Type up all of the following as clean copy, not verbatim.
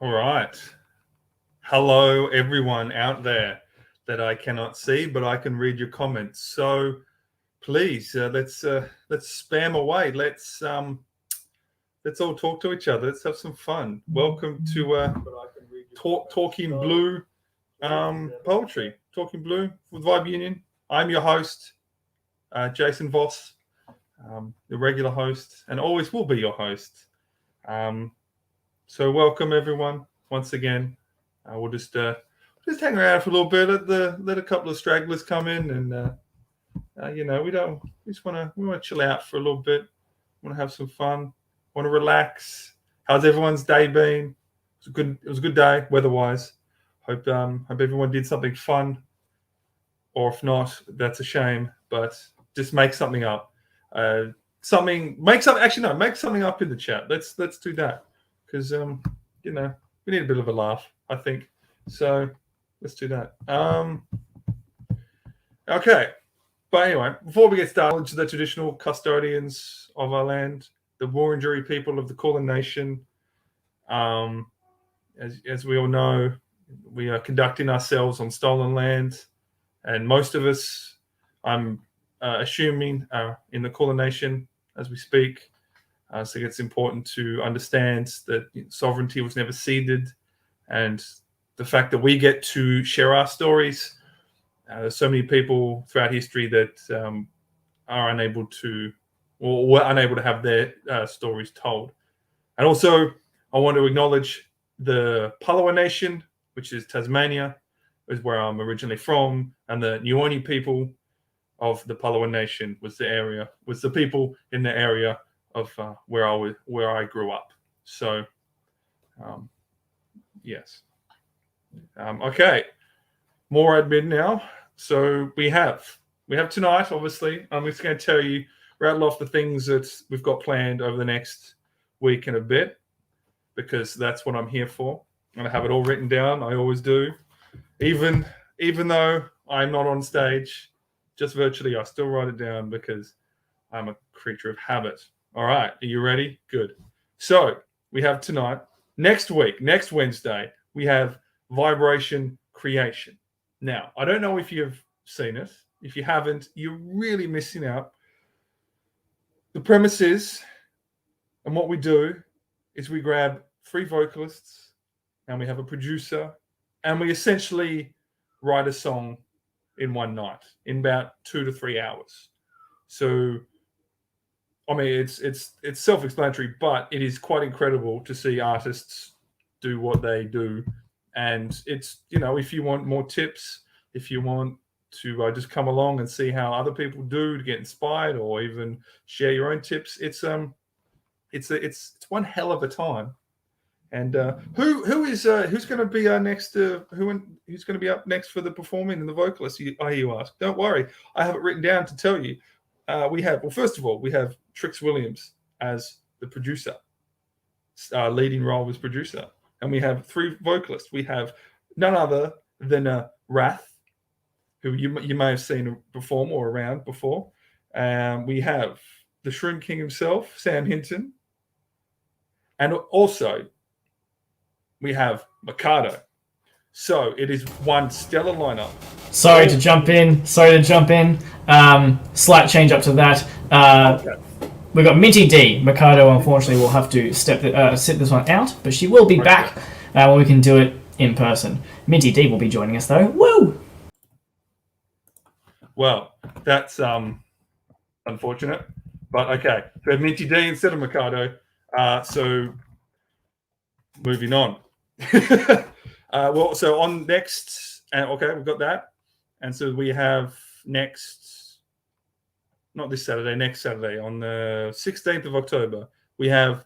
All right. Hello, everyone out there that I cannot see, but I can read your comments. So please, let's spam away. Let's all talk to each other. Let's have some fun. Welcome to Talking Blue Poetry. Talking Blue with Vibe Union. I'm your host, Jason Voss, the regular host, and always will be your host. So welcome everyone once again. We'll just hang around for a little bit. Let a couple of stragglers come in, and we want to chill out for a little bit. Want to have some fun. Want to relax. How's everyone's day been? It was a good day weather-wise. Hope everyone did something fun. Or if not, that's a shame. But just make something up. Make something up in the chat. Let's do that. Because we need a bit of a laugh, I think. So let's do that. Okay. But anyway, before we get started, to the traditional custodians of our land, the Wurundjeri people of the Kulin Nation. As we all know, we are conducting ourselves on stolen land, and most of us, I'm assuming, are in the Kulin Nation as we speak. So it's important to understand that sovereignty was never ceded, and the fact that we get to share our stories. There's so many people throughout history that are unable to, or were unable to have their stories told. And also, I want to acknowledge the Kulin Nation, which is Tasmania, is where I'm originally from, and the Wurundjeri people of the Kulin Nation was the people in the area of where I grew up. So, yes. Okay, more admin now. So we have tonight. Obviously, I'm just going to tell you, rattle off the things that we've got planned over the next week and a bit, because that's what I'm here for. And I have it all written down. I always do, even though I'm not on stage, just virtually, I still write it down because I'm a creature of habit. All right, are you ready? Good. So we have tonight. Next week, next Wednesday, we have Vibration Creation. Now, I don't know if you've seen it. If you haven't, you're really missing out. The premise is, and what we do is we grab 3 vocalists and we have a producer, and we essentially write a song in one night, in about 2 to 3 hours. So, I mean, it's self-explanatory, but it is quite incredible to see artists do what they do. And it's, if you want more tips, if you want to just come along and see how other people do to get inspired, or even share your own tips, it's one hell of a time. And who's going to be our next? Who's going to be up next for the performing and the vocalist? You ask. Don't worry, I have it written down to tell you. First of all, we have Trix Williams as the producer, leading role as producer, and we have 3 vocalists. We have none other than Wrath, who you may have seen perform or around before. We have the Shroom King himself, Sam Hinton, and also we have Mikado. So it is one stellar lineup. Sorry to jump in. Slight change up to that. Okay. We've got Minty D. Mikado, unfortunately, will have to sit this one out, but she will be back when we can do it in person. Minty D will be joining us, though. Woo! Well, that's unfortunate, but okay. So we have Minty D instead of Mikado. So moving on. So on next, okay, we've got that. And so we have next Saturday, on the 16th of October, we have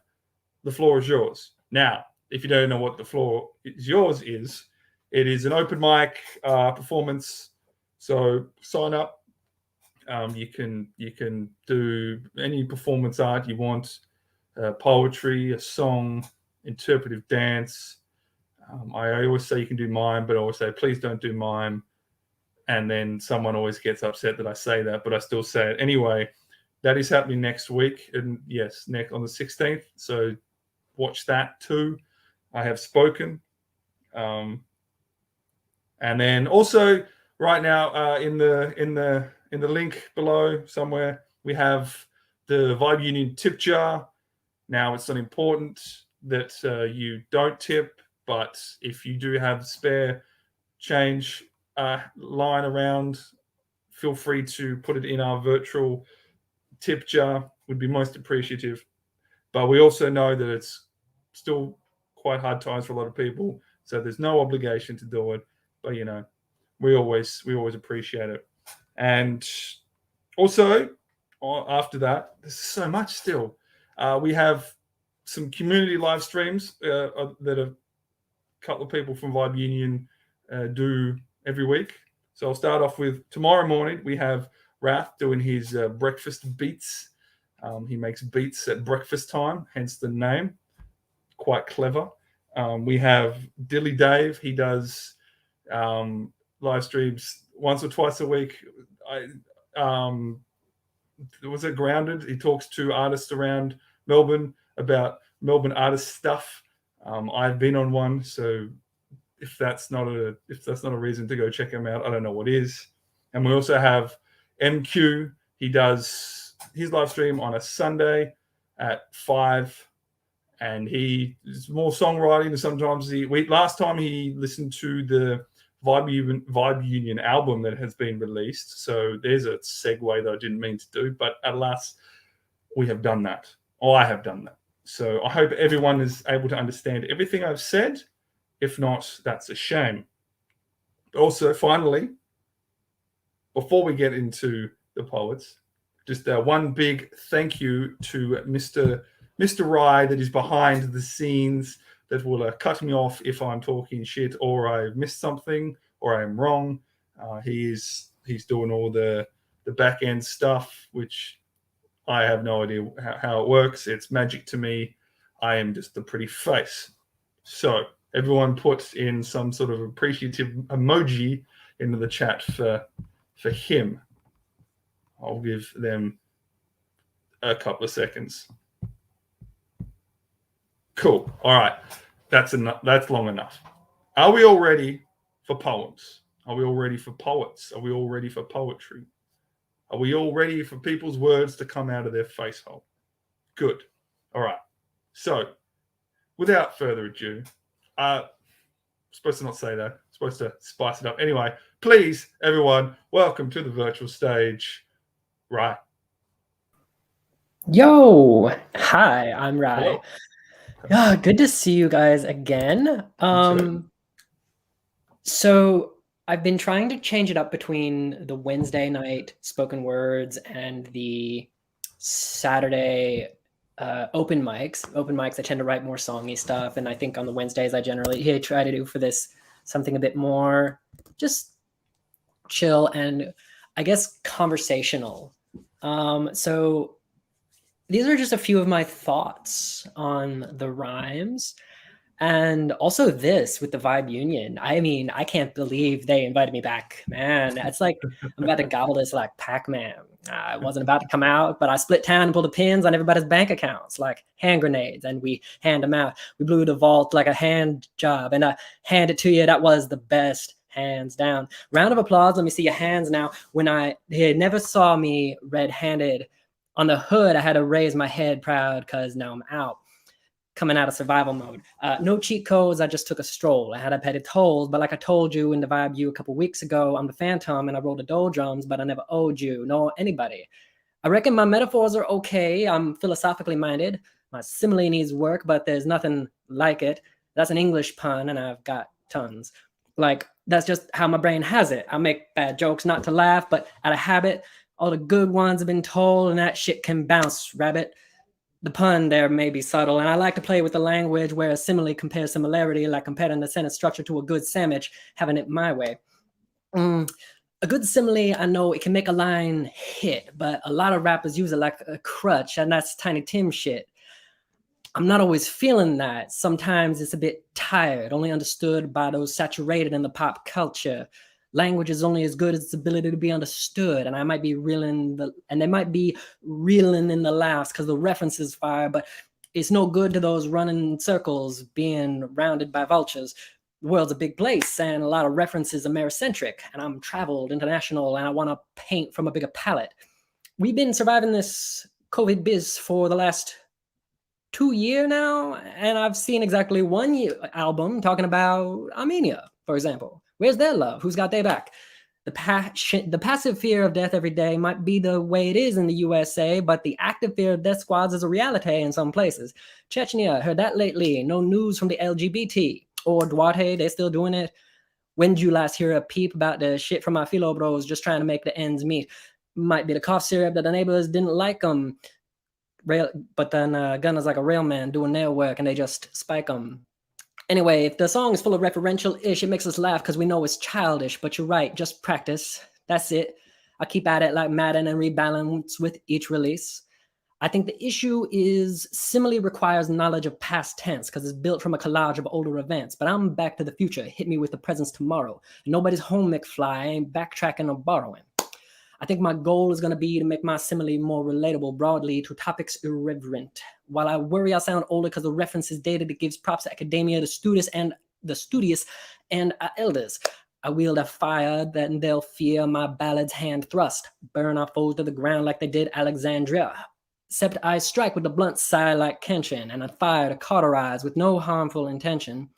The Floor Is Yours. Now, if you don't know what The Floor Is Yours is, it is an open mic performance. So sign up. You can do any performance art you want, poetry, a song, interpretive dance. I always say you can do mime, but I always say, please don't do mime. And then someone always gets upset that I say that, but I still say it. Anyway, that is happening next week. And yes, next on the 16th. So watch that too. I have spoken. And then also right now in the link below somewhere we have the Vibe Union tip jar. Now it's not important that you don't tip, but if you do have spare change lying around, feel free to put it in our virtual tip jar. Would be most appreciative. But we also know that it's still quite hard times for a lot of people, so there's no obligation to do it. But we always appreciate it. And also after that, there's so much still. We have some community live streams that a couple of people from Vibe Union do every week. So I'll start off with tomorrow morning. We have Rath doing his breakfast beats. He makes beats at breakfast time, hence the name. Quite clever. We have Dilly Dave. He does live streams once or twice a week. Was it Grounded? He talks to artists around Melbourne about Melbourne artist stuff. I've been on one, so if that's not a reason to go check him out, I don't know what is. And we also have MQ. He does his live stream on a Sunday at 5, and he is more songwriting. Sometimes last time he listened to the Vibe Union album that has been released. So there's a segue that I didn't mean to do, but alas, we have done that. I have done that. So I hope everyone is able to understand everything I've said. If not, that's a shame. Also, finally, before we get into the poets, just one big thank you to Mr. Rye that is behind the scenes, that will cut me off if I'm talking shit or I've missed something or I'm wrong. He's doing all the back end stuff, which I have no idea how it works. It's magic to me. I am just the pretty face. So everyone put in some sort of appreciative emoji into the chat for him. I'll give them a couple of seconds. Cool. All right. That's enough. That's long enough. Are we all ready for poems? Are we all ready for poets? Are we all ready for poetry? Are we all ready for people's words to come out of their face hole? Good. All right. So, without further ado, supposed to not say that. Supposed to spice it up. Anyway, please, everyone, welcome to the virtual stage, Rye. Yo, hi, I'm Rye. Yeah, good to see you guys again. So I've been trying to change it up between the Wednesday night spoken words and the Saturday open mics. I tend to write more songy stuff, and I think on the Wednesdays I generally try to do for this something a bit more just chill and I guess conversational. So these are just a few of my thoughts on the rhymes, and also this with the Vibe Union. I mean, I can't believe they invited me back, man. It's like I'm about to gobble this like Pac-Man. I wasn't about to come out, but I split town and pulled the pins on everybody's bank accounts like hand grenades, and we hand them out. We blew the vault like a hand job, and I hand it to you. That was the best, hands down. Round of applause. Let me see your hands now. When he never saw me red-handed on the hood, I had to raise my head proud because now I'm out, coming out of survival mode. No cheat codes. I just took a stroll. I had a petty tolls, but like I told you in the Vibe U a couple weeks ago, I'm the Phantom and I roll the doldrums, but I never owed you nor anybody. I reckon my metaphors are okay. I'm philosophically minded. My simile needs work, but there's nothing like it. That's an English pun, and I've got tons. Like, that's just how my brain has it. I make bad jokes not to laugh, but out of habit. All the good ones have been told, and that shit can bounce, rabbit. The pun there may be subtle, and I like to play with the language where a simile compares similarity, like comparing the sentence structure to a good sandwich, having it my way. A good simile, I know it can make a line hit, but a lot of rappers use it like a crutch, and that's Tiny Tim shit. I'm not always feeling that. Sometimes it's a bit tired, only understood by those saturated in the pop culture. Language is only as good as its ability to be understood, and I might be reeling and they might be reeling in the laughs because the reference is fire, but It's no good to those running in circles being rounded by vultures. The world's a big place, and a lot of references are Americentric, and I'm traveled international, and I want to paint from a bigger palette. We've been surviving this COVID biz for the last 2 years now, and I've seen exactly one album talking about Armenia, for example. Where's their love? Who's got their back? The passive fear of death every day might be the way it is in the USA, but the active fear of death squads is a reality in some places. Chechnya, heard that lately. No news from the LGBT. Or Duarte, they're still doing it. When did you last hear a peep about the shit from my philo bros just trying to make the ends meet? Might be the cough syrup that the neighbors didn't like them. But then Gunna's like a real man doing their work and they just spike them. Anyway, if the song is full of referential-ish, it makes us laugh because we know it's childish, but you're right, just practice. That's it. I keep at it like Madden and rebalance with each release. I think the issue is simile requires knowledge of past tense because it's built from a collage of older events, but I'm back to the future. Hit me with the presence tomorrow. Nobody's home, McFly. I ain't backtracking or borrowing. I think my goal is going to be to make my simile more relatable broadly to topics irreverent. While I worry I'll sound older because the reference is dated, it gives props to academia, the studious, and elders. I wield a fire that they'll fear my ballad's hand thrust, burn our foes to the ground like they did Alexandria. Except I strike with the blunt side like Kenshin, and I fire to cauterize with no harmful intention.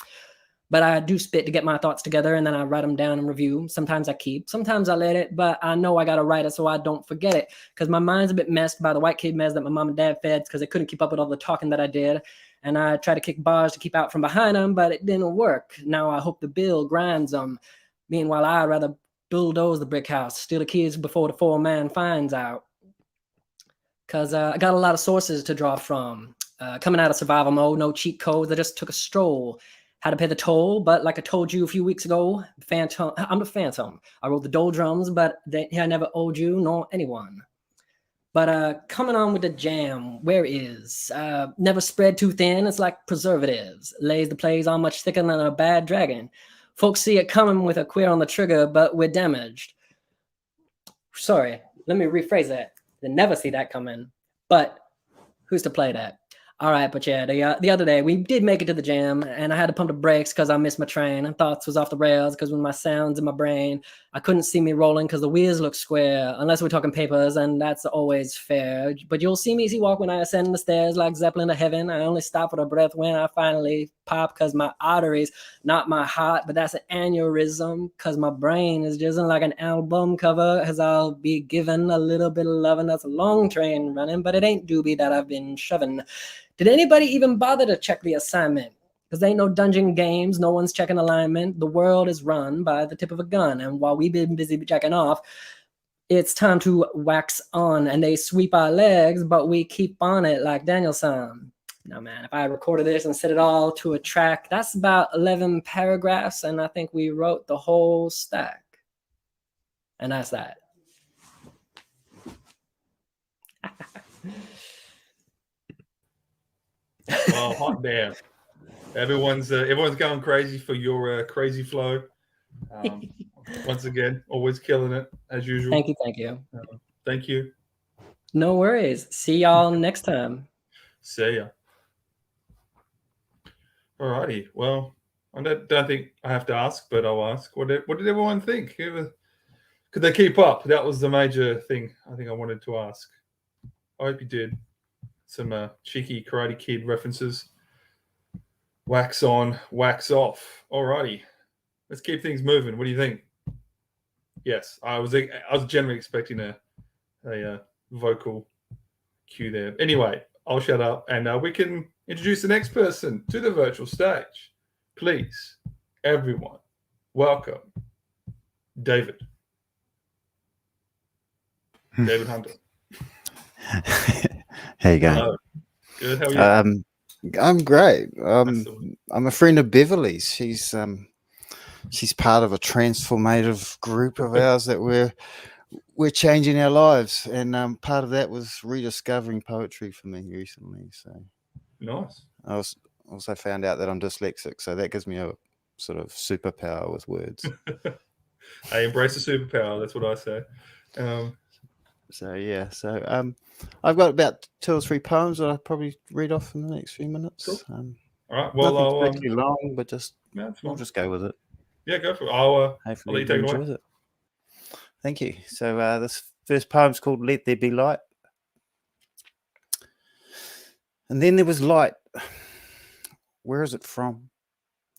But I do spit to get my thoughts together, and then I write them down and review. Sometimes I keep, sometimes I let it, but I know I got to write it so I don't forget it, because my mind's a bit messed by the white kid mess that my mom and dad fed because they couldn't keep up with all the talking that I did. And I tried to kick bars to keep out from behind them, but it didn't work. Now I hope the bill grinds them. Meanwhile, I'd rather bulldoze the brick house, steal the keys before the foreman finds out. Because I got a lot of sources to draw from. Coming out of survival mode, no cheat codes, I just took a stroll. Had to pay the toll, but like I told you a few weeks ago, I'm the Phantom. I wrote the doldrums, but I never owed you nor anyone. But coming on with the jam, where is? Never spread too thin, it's like preservatives. Lays the plays on much thicker than a bad dragon. Folks see it coming with a queer on the trigger, but we're damaged. Sorry, let me rephrase that. They never see that coming, but who's to play that? All right, but yeah, the other day we did make it to the jam, and I had to pump the brakes because I missed my train, and thoughts was off the rails because with my sounds in my brain, I couldn't see me rolling because the wheels look square, unless we're talking papers, and that's always fair. But you'll see me easy walk when I ascend the stairs like Zeppelin to heaven. I only stop for a breath when I finally pop because my arteries, not my heart, but that's an aneurysm because my brain is just like an album cover as I'll be given a little bit of loving. That's a long train running, but it ain't doobie that I've been shoving. Did anybody even bother to check the assignment? Because ain't no dungeon games, no one's checking alignment. The world is run by the tip of a gun. And while we've been busy jacking off, it's time to wax on. And they sweep our legs, but we keep on it like Danielson. Now, man, if I recorded this and set it all to a track, that's about 11 paragraphs. And I think we wrote the whole stack. And that's that. Oh, hot damn! Everyone's going crazy for your crazy flow. Once again, always killing it as usual. Thank you. Thank you. No worries. See y'all next time. See ya. Alrighty. Well, I don't think I have to ask, but I'll ask. What did everyone think? Could they keep up? That was the major thing I think I wanted to ask. I hope you did. Some cheeky Karate Kid references. Wax on, wax off. Alrighty, let's keep things moving. What do you think? Yes, I was generally expecting a vocal cue there. Anyway, I'll shut up and we can introduce the next person to the virtual stage. Please, everyone, welcome David. David Hunter. How you going? Hello. Good. How are you? I'm great. I'm a friend of Beverly's. She's part of a transformative group of ours that we're changing our lives, and part of that was rediscovering poetry for me recently. So Nice. I also found out that I'm dyslexic, so that gives me a sort of superpower with words. I embrace the superpower. That's what I say. So yeah, I've got about 2 or 3 poems that I'll probably read off in the next few minutes. Cool. All right. Well, nothing particularly long, but we'll just go with it. Yeah, go for it. I'll Hopefully let you take it away. enjoys it. Thank you. So this first poem's called "Let There Be Light." And then there was light. Where is it from?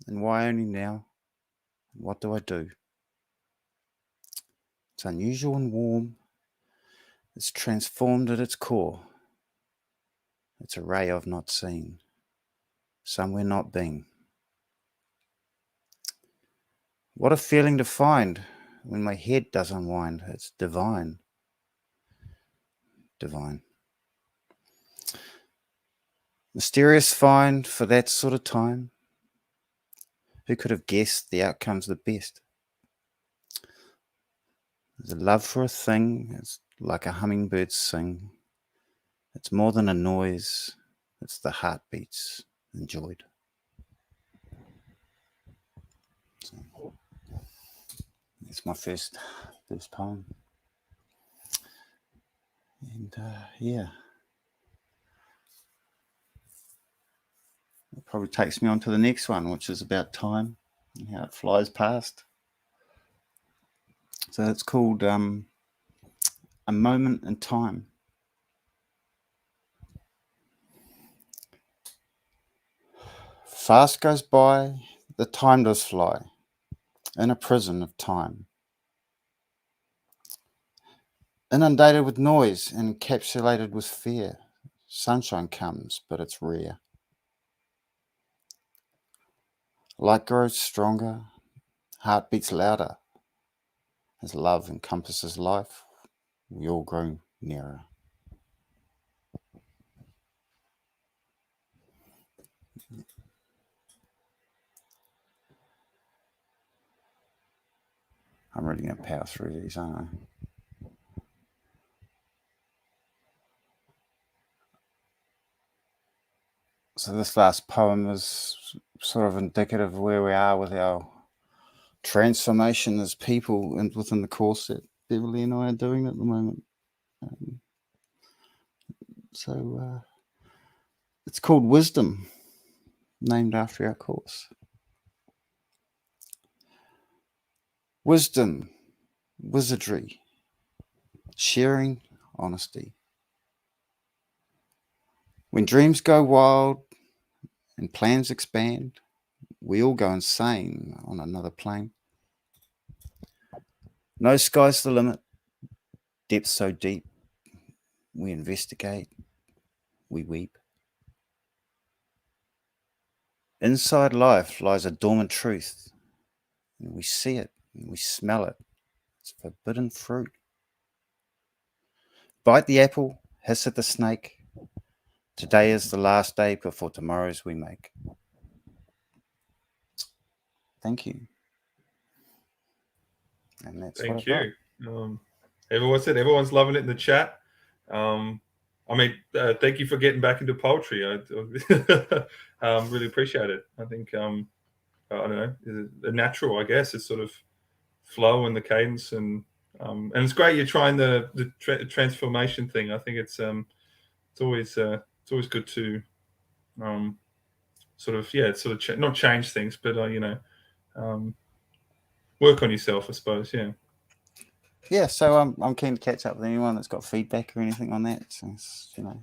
And why only now? What do I do? It's unusual and warm. It's transformed at its core. It's a ray I've not seen, somewhere not been. What a feeling to find when my head does unwind. It's divine. Divine. Mysterious find for that sort of time. Who could have guessed the outcome's the best? There's a love for a thing. It's like a hummingbird sing. It's more than a noise. It's the heartbeats enjoyed. So, it's my first poem. And yeah. It probably takes me on to the next one, which is about time and how it flies past. So it's called A Moment in Time. Fast goes by, the time does fly, in a prison of time. Inundated with noise and encapsulated with fear, sunshine comes, but it's rare. Light grows stronger, heart beats louder. As love encompasses life, we all grow nearer. I'm really going to power through these, aren't I? So this last poem is sort of indicative of where we are with our transformation as people and within the course that Beverly and I are doing at the moment. It's called Wisdom, named after our course. Wisdom, wizardry, sharing, honesty. When dreams go wild and plans expand, we all go insane on another plane. No sky's the limit, depth so deep, we investigate, we weep. Inside life lies a dormant truth, and we see it, and we smell it. It's forbidden fruit. Bite the apple, hiss at the snake. Today is the last day before tomorrow's we make. Thank you. And that's Thank you. Everyone's loving it in the chat. Thank you for getting back into poetry. I really appreciate it. I think I don't know, a natural, I guess, is sort of flow and the cadence, and it's great you're trying the transformation thing. I think it's always good to not change things, but work on yourself, I suppose. Yeah, so I'm keen to catch up with anyone that's got feedback or anything on that. So,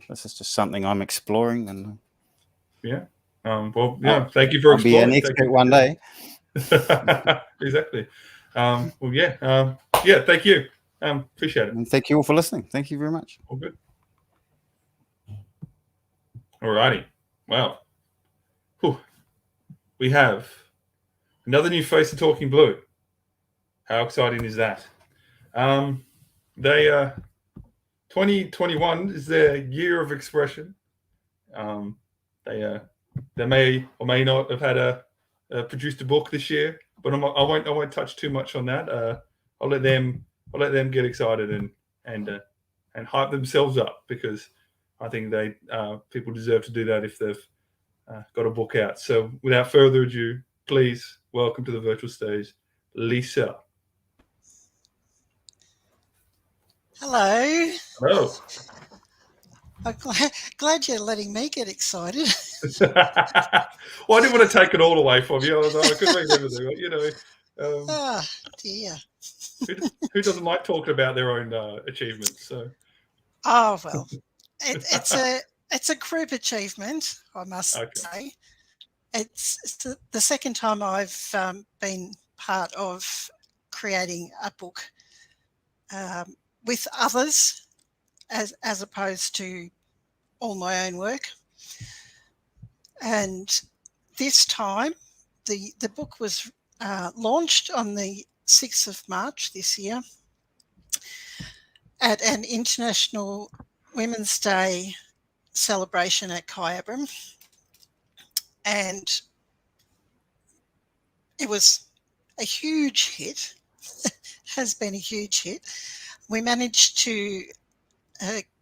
this is just something I'm exploring, and thank you for I'll be exploring. an expert one day. Exactly. Thank you. Appreciate it. And thank you all for listening. Thank you very much. All good. Alrighty. Well, we have another new face of Talking Blue. How exciting is that? 2021 is their year of expression. They may or may not have had produced a book this year, but I won't touch too much on that. I'll let them get excited and hype themselves up, because I think people deserve to do that if they've got a book out. So without further ado, please welcome to the virtual stage, Lisa. Hello. Hello. I'm glad you're letting me get excited. Well, I didn't want to take it all away from you. I could read everything, you know. Ah, dear. Who doesn't like talking about their own achievements? So. Oh well, it's a group achievement, I must say. It's the second time I've been part of creating a book with others, as opposed to all my own work. And this time, the book was launched on the 6th of March this year at an International Women's Day celebration at Kyabram. And it was a huge hit, has been a huge hit. We managed to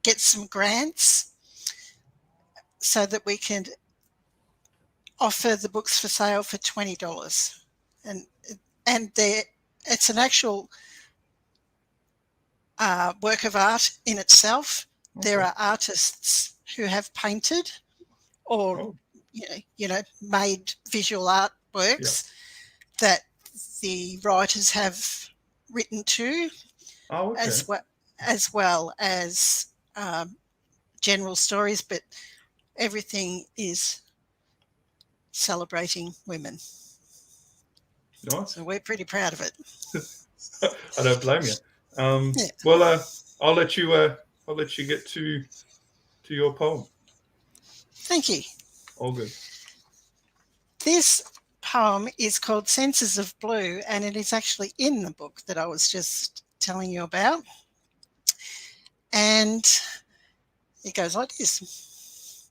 get some grants so that we can offer the books for sale for $20. And it's an actual work of art in itself. Okay. There are artists who have painted or made visual artworks that the writers have written to, as well as general stories, but everything is celebrating women. Nice. So we're pretty proud of it. I don't blame you. Well, I'll let you get to your poem. Thank you. All good. This poem is called Senses of Blue, and it is actually in the book that I was just telling you about. And it goes like this.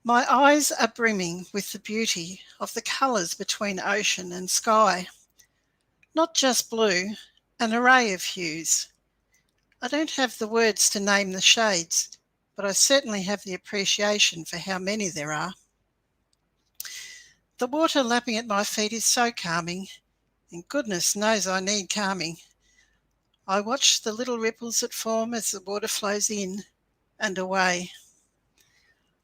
My eyes are brimming with the beauty of the colours between ocean and sky. Not just blue, an array of hues. I don't have the words to name the shades, but I certainly have the appreciation for how many there are. The water lapping at my feet is so calming, and goodness knows I need calming. I watch the little ripples that form as the water flows in and away.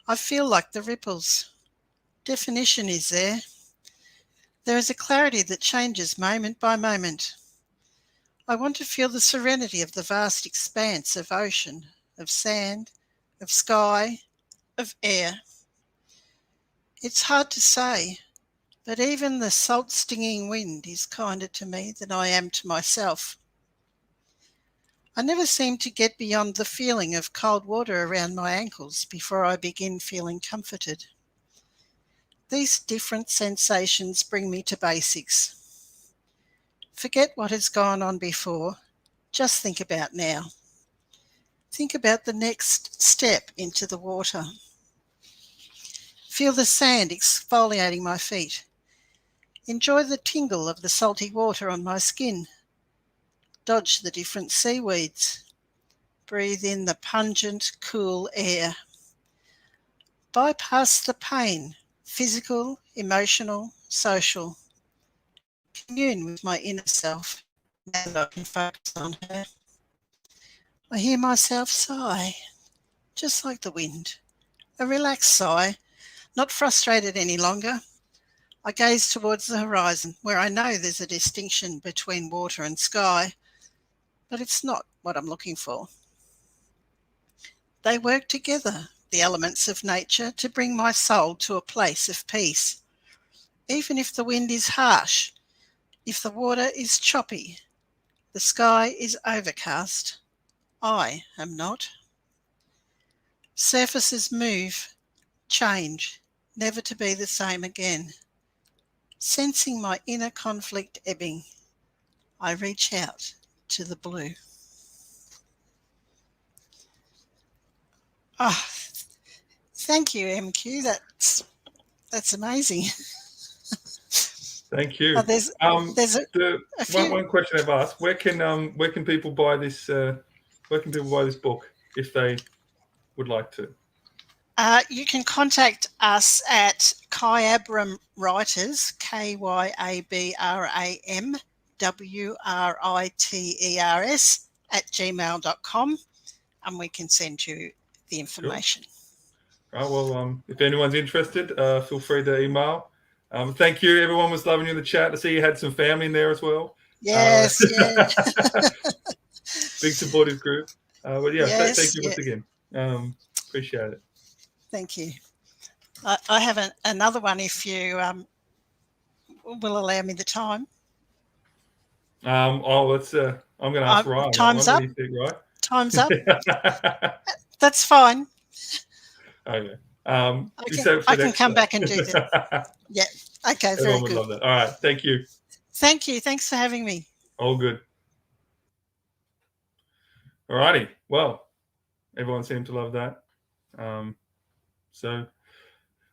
I feel like the ripples. Definition is there. There is a clarity that changes moment by moment. I want to feel the serenity of the vast expanse of ocean, of sand, of sky, of air. It's hard to say, but even the salt-stinging wind is kinder to me than I am to myself. I never seem to get beyond the feeling of cold water around my ankles before I begin feeling comforted. These different sensations bring me to basics. Forget what has gone on before. Just think about now. Think about the next step into the water. Feel the sand exfoliating my feet. Enjoy the tingle of the salty water on my skin. Dodge the different seaweeds. Breathe in the pungent, cool air. Bypass the pain, physical, emotional, social. Commune with my inner self now that I can focus on her. I hear myself sigh, just like the wind. A relaxed sigh, not frustrated any longer. I gaze towards the horizon, where I know there's a distinction between water and sky, but it's not what I'm looking for. They work together, the elements of nature, to bring my soul to a place of peace. Even if the wind is harsh, if the water is choppy, the sky is overcast, I am not. Surfaces move, change, never to be the same again. Sensing my inner conflict ebbing, I reach out to the blue. Oh, thank you, MQ. That's amazing. Thank you. There's a few... one question I've asked: where can people buy this? Where can people buy this book if they would like to? You can contact us at Kyabram Writers, KYABRAM WRITERS @gmail.com, and we can send you the information. Cool. Right, well, if anyone's interested, feel free to email. Thank you. Everyone was loving you in the chat. I see you had some family in there as well. Yes, yeah. Big supportive group. But yeah, Yes, thank you once yeah. again. Appreciate it. Thank you. I have another one if you will allow me the time. I'm going to ask Ryan. Time's that up. one. What do you think, right? Time's up. That's fine. Okay. I can come back and do that. Yeah. Okay. Very Everyone would good. love that. All right. Thank you. Thank you. Thanks for having me. All good. All righty. Well, everyone seemed to love that. So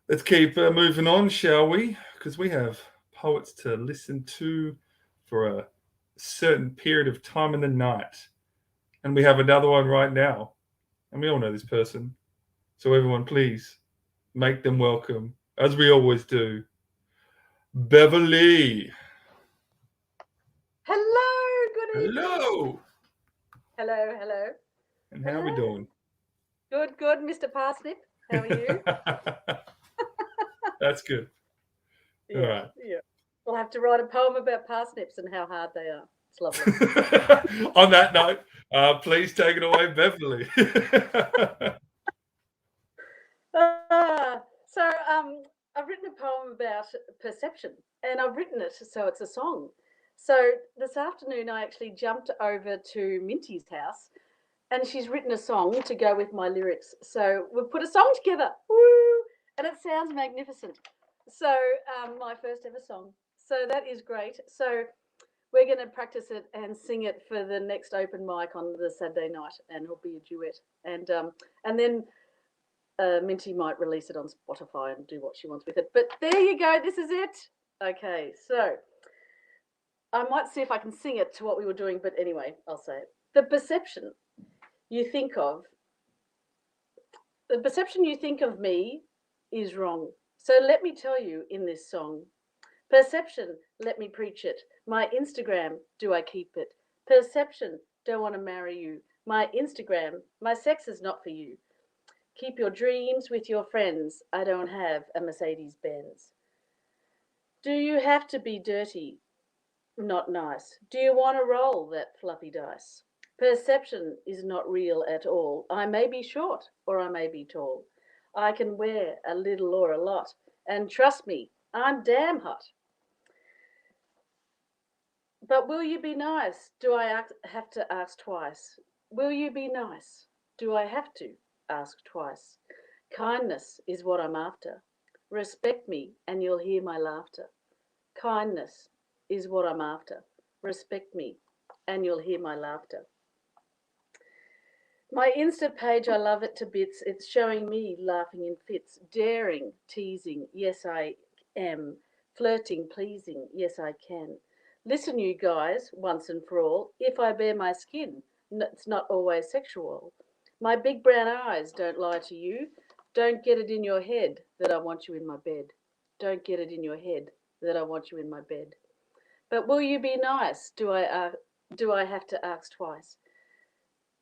let's keep moving on, shall we? Because we have poets to listen to for a certain period of time in the night. And we have another one right now. And we all know this person. So everyone, please make them welcome, as we always do, Beverly. Hello, good evening. Hello. Hello. And how are we doing? Good, Mr. Parsnip. How are you? That's good. Yeah, all right. Yeah. We'll have to write a poem about parsnips and how hard they are. It's lovely. On that note, please take it away, Beverly. So I've written a poem about perception, and I've written it so it's a song. So this afternoon I actually jumped over to Minty's house, and she's written a song to go with my lyrics. So we've put a song together, woo, and it sounds magnificent. So my first ever song. So that is great. So we're going to practice it and sing it for the next open mic on the Saturday night, and it'll be a duet. And then Minty might release it on Spotify and do what she wants with it. But there you go. This is it. Okay, so I might see if I can sing it to what we were doing, but anyway, I'll say it. The perception you think of me is wrong. So let me tell you in this song. Perception, let me preach it. My Instagram, do I keep it? Perception, don't want to marry you. My Instagram, my sex is not for you. Keep your dreams with your friends. I don't have a Mercedes-Benz. Do you have to be dirty? Not nice. Do you want to roll that fluffy dice? Perception is not real at all. I may be short or I may be tall. I can wear a little or a lot. And trust me, I'm damn hot. But will you be nice? Do I have to ask twice? Will you be nice? Do I have to ask twice? Kindness is what I'm after. Respect me and you'll hear my laughter. Kindness is what I'm after. Respect me and you'll hear my laughter. My Insta page, I love it to bits. It's showing me laughing in fits, daring, teasing, yes I am, flirting, pleasing, yes I can. Listen, you guys, once and for all, if I bare my skin, it's not always sexual. My big brown eyes don't lie to you. Don't get it in your head that I want you in my bed. Don't get it in your head that I want you in my bed. But will you be nice? Do I have to ask twice?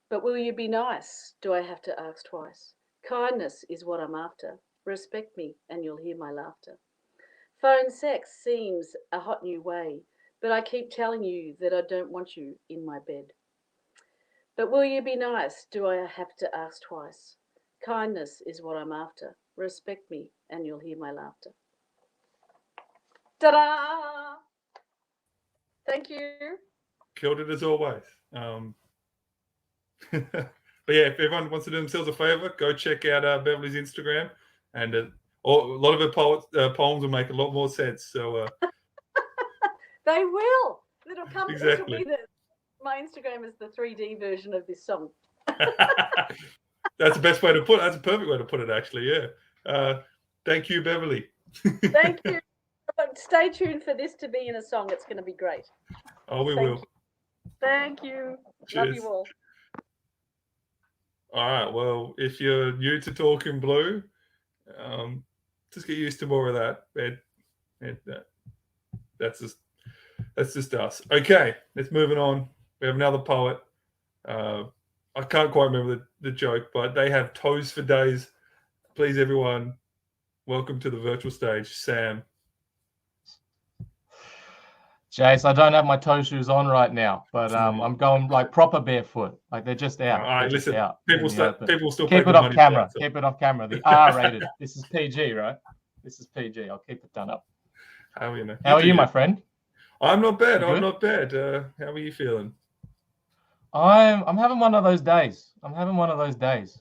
But will you be nice? Do I have to ask twice? Kindness is what I'm after. Respect me and you'll hear my laughter. Phone sex seems a hot new way, but I keep telling you that I don't want you in my bed. But will you be nice? Do I have to ask twice? Kindness is what I'm after. Respect me and you'll hear my laughter. Ta-da! Thank you. Killed it as always. But yeah, if everyone wants to do themselves a favor, go check out Beverly's Instagram, and a lot of her poems will make a lot more sense. So they will. It'll come. Exactly. It'll be my Instagram is the 3D version of this song. That's the best way to put it. That's a perfect way to put it, actually. Yeah. Thank you, Beverly. Thank you. Stay tuned for this to be in a song. It's going to be great. Oh, we will. Thank you. Cheers. Love you all. All right. Well, if you're new to Talking Blue, just get used to more of that. That's just us. Okay, let's move it on. We have another poet. I can't quite remember the joke, but they have toes for days. Please, everyone, welcome to the virtual stage, Sam. Jace, I don't have my toe shoes on right now, but I'm going like proper barefoot. Like they're just out. All right, they're listen, just out people still keep pay it the off money camera. for that, so. Keep it off camera. The R-rated. This is PG, right? This is PG. I'll keep it done up. How are you, How are you, my friend? I'm not bad. You I'm good? not bad. How are you feeling? I'm having one of those days.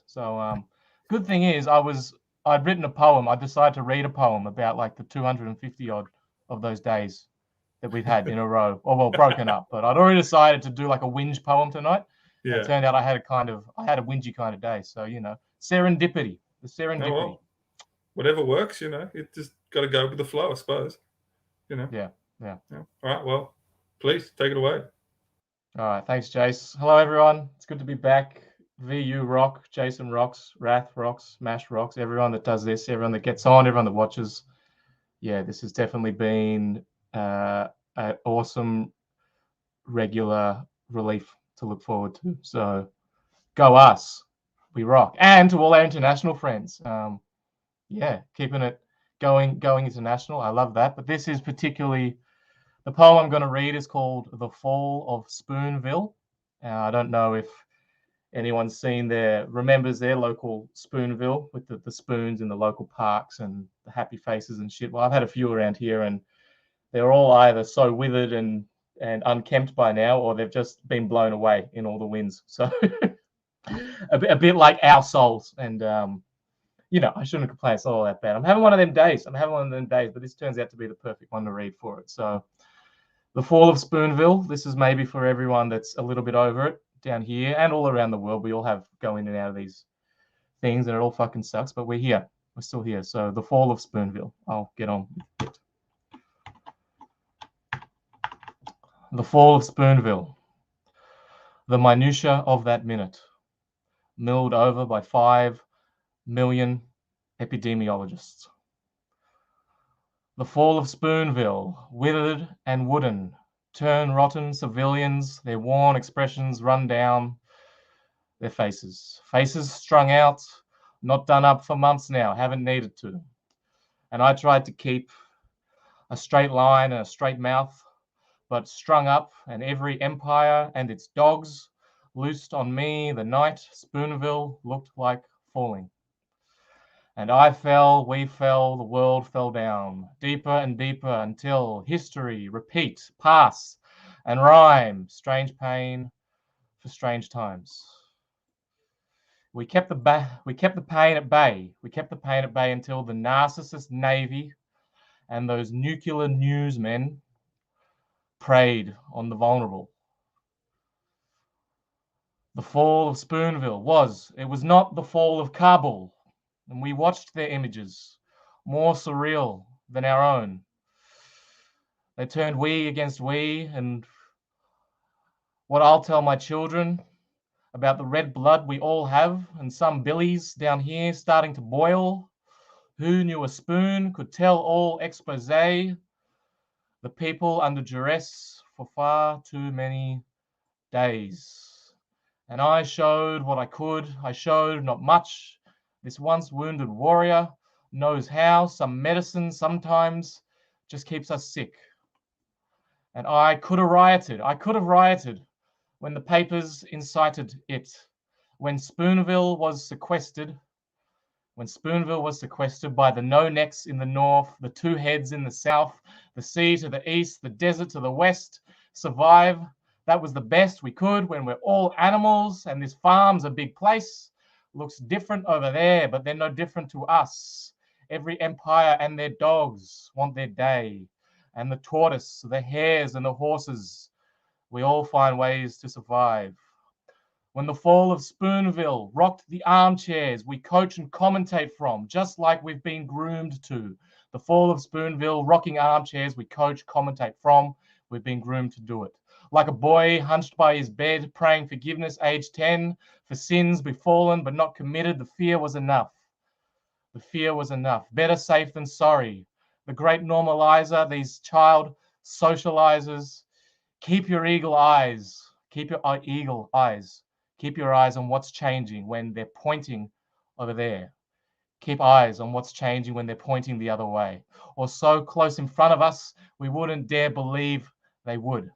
So good thing is I'd written a poem. I decided to read a poem about like the 250 odd of those days that we've had in a row, or well, broken up. But I'd already decided to do like a whinge poem tonight. Yeah. And it turned out I had a whingy kind of day. So serendipity, the serendipity. Oh, well, whatever works, you just got to go with the flow, I suppose. Yeah. All right. Well, please take it away. All right. Thanks, Jace. Hello, everyone. It's good to be back. VU rock, Jason rocks, Wrath rocks, Mash rocks. Everyone that does this, everyone that gets on, everyone that watches. Yeah, this has definitely been an awesome regular relief to look forward to. So go us, we rock. And to all our international friends, keeping it going international. I love that. But this is particularly, the poem I'm going to read is called The Fall of Spoonville. I don't know if anyone's remembers their local Spoonville with the spoons in the local parks and the happy faces and shit. Well, I've had a few around here and they're all either so withered and unkempt by now, or they've just been blown away in all the winds. So a bit like our souls. And, I shouldn't complain. It's not all that bad. I'm having one of them days. But this turns out to be the perfect one to read for it. So The Fall of Spoonville. This is maybe for everyone that's a little bit over it down here and all around the world. We all have go in and out of these things and it all fucking sucks, but we're here. We're still here. So The Fall of Spoonville. I'll get on with it. The Fall of Spoonville. The minutiae of that minute, milled over by 5 million epidemiologists. The fall of Spoonville, withered and wooden, turn rotten civilians, their worn expressions run down their faces. Faces strung out, not done up for months now, haven't needed to. And I tried to keep a straight line and a straight mouth, but strung up, and every empire and its dogs loosed on me the night Spoonville looked like falling. And I fell, we fell, the world fell down, deeper and deeper until history, repeat, pass, and rhyme, strange pain for strange times. We kept the pain at bay. We kept the pain at bay until the narcissist Navy and those nuclear newsmen preyed on the vulnerable. The fall of Spoonville was not the fall of Kabul, and we watched their images, more surreal than our own. They turned we against we, and what I'll tell my children about the red blood we all have, and some billies down here starting to boil. Who knew a spoon could tell all expose? The people under duress for far too many days. And I showed what I could. I showed not much. This once wounded warrior knows how some medicine sometimes just keeps us sick. And I could have rioted. When the papers incited it. When Spoonville was sequestered by the no-necks in the north, the two heads in the south, the sea to the east, the desert to the west, survive. That was the best we could when we're all animals, and this farm's a big place. Looks different over there, but they're no different to us. Every empire and their dogs want their day. And the tortoise, the hares and the horses, we all find ways to survive. When the fall of Spoonville rocked the armchairs we coach and commentate from, just like we've been groomed to. The fall of Spoonville rocking armchairs we coach, commentate from, we've been groomed to do it. Like a boy hunched by his bed, praying forgiveness, age 10, for sins befallen but not committed, the fear was enough. Better safe than sorry. The great normalizer, these child socializers. Keep your eagle eyes Keep your eyes on what's changing when they're pointing over there. Keep eyes on what's changing when they're pointing the other way, or so close in front of us we wouldn't dare believe they would.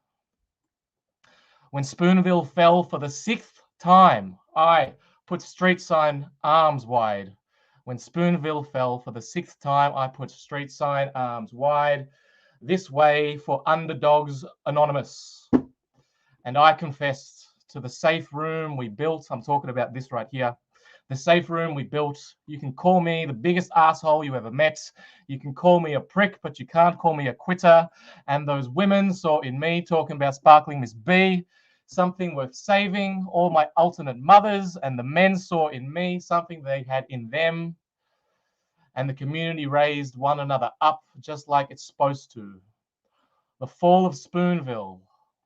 When Spoonville fell for the 6th time, I put street sign arms wide. When Spoonville fell for the 6th time, I put street sign arms wide. This way for Underdogs Anonymous. And I confessed to the safe room we built. I'm talking about this right here. The safe room we built. You can call me the biggest asshole you ever met. You can call me a prick, but you can't call me a quitter. And those women saw in me, talking about Sparkling Miss B, something worth saving. All my alternate mothers, and the men saw in me something they had in them. And the community raised one another up just like it's supposed to. The fall of Spoonville,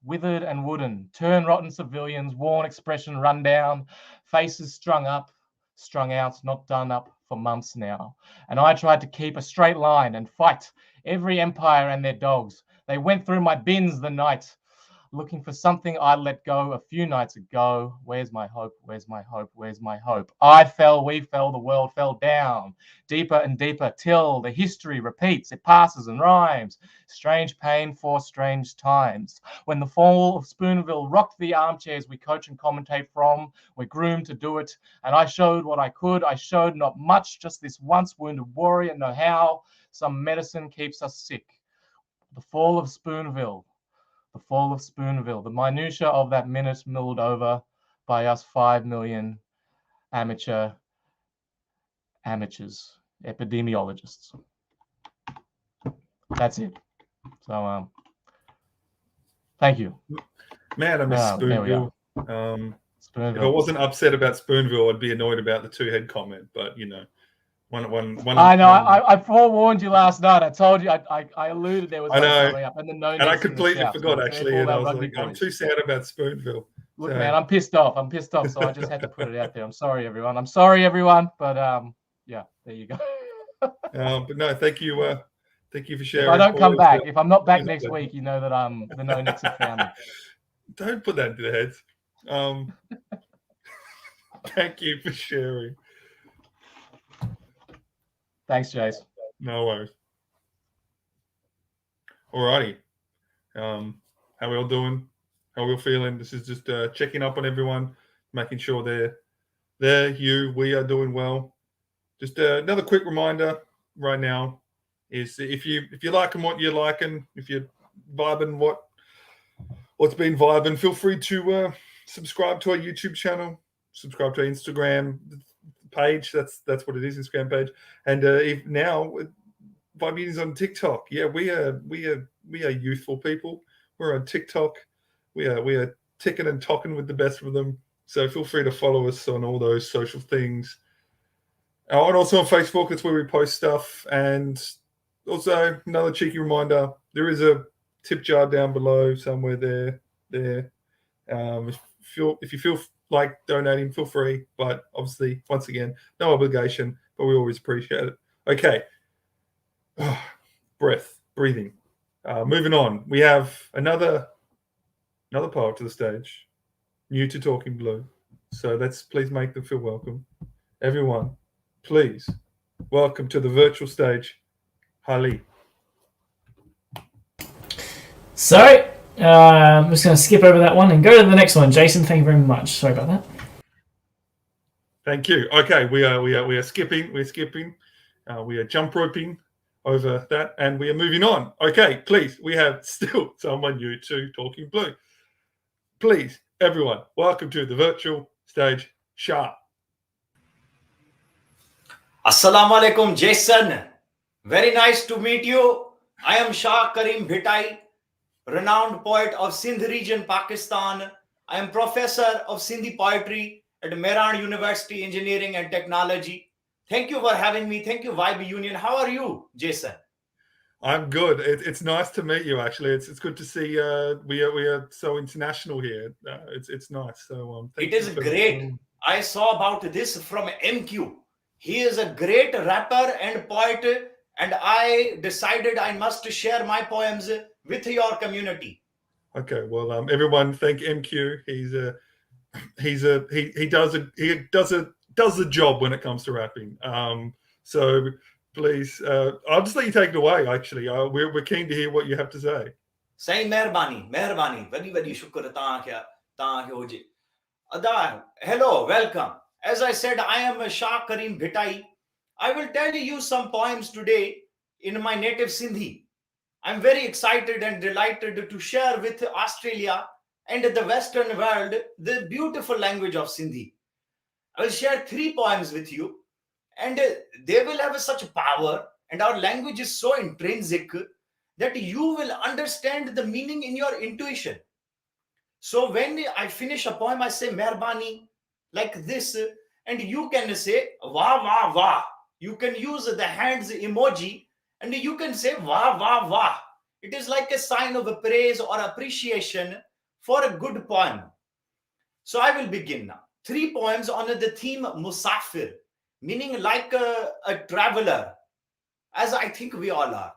withered and wooden, turn rotten civilians, worn expression run down, faces strung up, strung out, not done up for months now. And I tried to keep a straight line and fight every empire and their dogs. They went through my bins the night, looking for something I let go a few nights ago. Where's my hope? Where's my hope? Where's my hope? I fell, we fell, the world fell down, deeper and deeper till the history repeats. It passes and rhymes. Strange pain for strange times. When the fall of Spoonville rocked the armchairs we coach and commentate from, we're groomed to do it. And I showed what I could. I showed not much, just this once wounded warrior know how some medicine keeps us sick. The fall of Spoonville. The fall of Spoonville, the minutiae of that minute milled over by us 5 million amateurs, epidemiologists. That's it. So, thank you. Man, I miss Spoonville. If I wasn't upset about Spoonville, I'd be annoyed about the two-head comment. But, you know, I know. I forewarned you last night. I told you. I alluded there was something up, and I completely forgot actually. And I was like, I'm too sad about Spoonville. Look, man, I'm pissed off. So I just had to put it out there. I'm sorry, everyone. But yeah, there you go. But no, thank you. Thank you for sharing. If I don't come back, if I'm not back next week, you know that the No Nicks have found me. Don't put that into their heads. Thank you for sharing. Thanks, Jace. No worries. Alrighty. How we all doing? How we all feeling? This is just checking up on everyone, making sure we are doing well. Just another quick reminder right now is if you're liking what you're liking, if you're vibing what's been vibing, feel free to subscribe to our YouTube channel, subscribe to our Instagram page. That's what it is, Instagram page. And if now Vibe is on TikTok. Yeah, we are youthful people. We're on TikTok. We are ticking and talking with the best of them. So feel free to follow us on all those social things. And also on Facebook, that's where we post stuff. And also another cheeky reminder: there is a tip jar down below somewhere there. If you feel like donating, feel free. But obviously, once again, no obligation. But we always appreciate it. Okay. Breathing. Moving on. We have another poet to the stage, new to Talking Blue. So let's please make them feel welcome. Everyone, please welcome to the virtual stage, Hali. So, I'm just going to skip over that one and go to the next one. Jason, thank you very much. Sorry about that. Thank you. Okay, we are skipping. We're skipping. We are jump roping over that, and we are moving on. Okay, please. We have still someone new to Talking Blue. Please, everyone, welcome to the virtual stage, Shah. Assalamu alaikum, Jason. Very nice to meet you. I am Shah Karim Bhitai, renowned poet of Sindh region, Pakistan. I am professor of Sindhi poetry at Mehran University, Engineering and Technology. Thank you for having me. Thank you, Vibe Union. How are you, Jason? I'm good. It's nice to meet you. Actually, it's good to see. We are so international here. It's nice. So it is great. I saw about this from MQ. He is a great rapper and poet, and I decided I must share my poems with your community. Okay. Well, everyone, thank MQ. He's he does the job when it comes to rapping. So please, I'll just let you take it away. Actually, we're keen to hear what you have to say. Sayin meherbani, vadi shukr taan hoje. Ada, hello, welcome. As I said, I am Shah Karim Bhitai. I will tell you some poems today in my native Sindhi. I'm very excited and delighted to share with Australia and the Western world the beautiful language of Sindhi. I will share 3 poems with you, and they will have such power, and our language is so intrinsic that you will understand the meaning in your intuition. So when I finish a poem, I say meherbani like this, and you can say wah wah wah. You can use the hands emoji, and you can say wah wah wah. It is like a sign of praise or appreciation for a good poem. So I will begin now. 3 poems on the theme Musafir, meaning like a traveler, as I think we all are.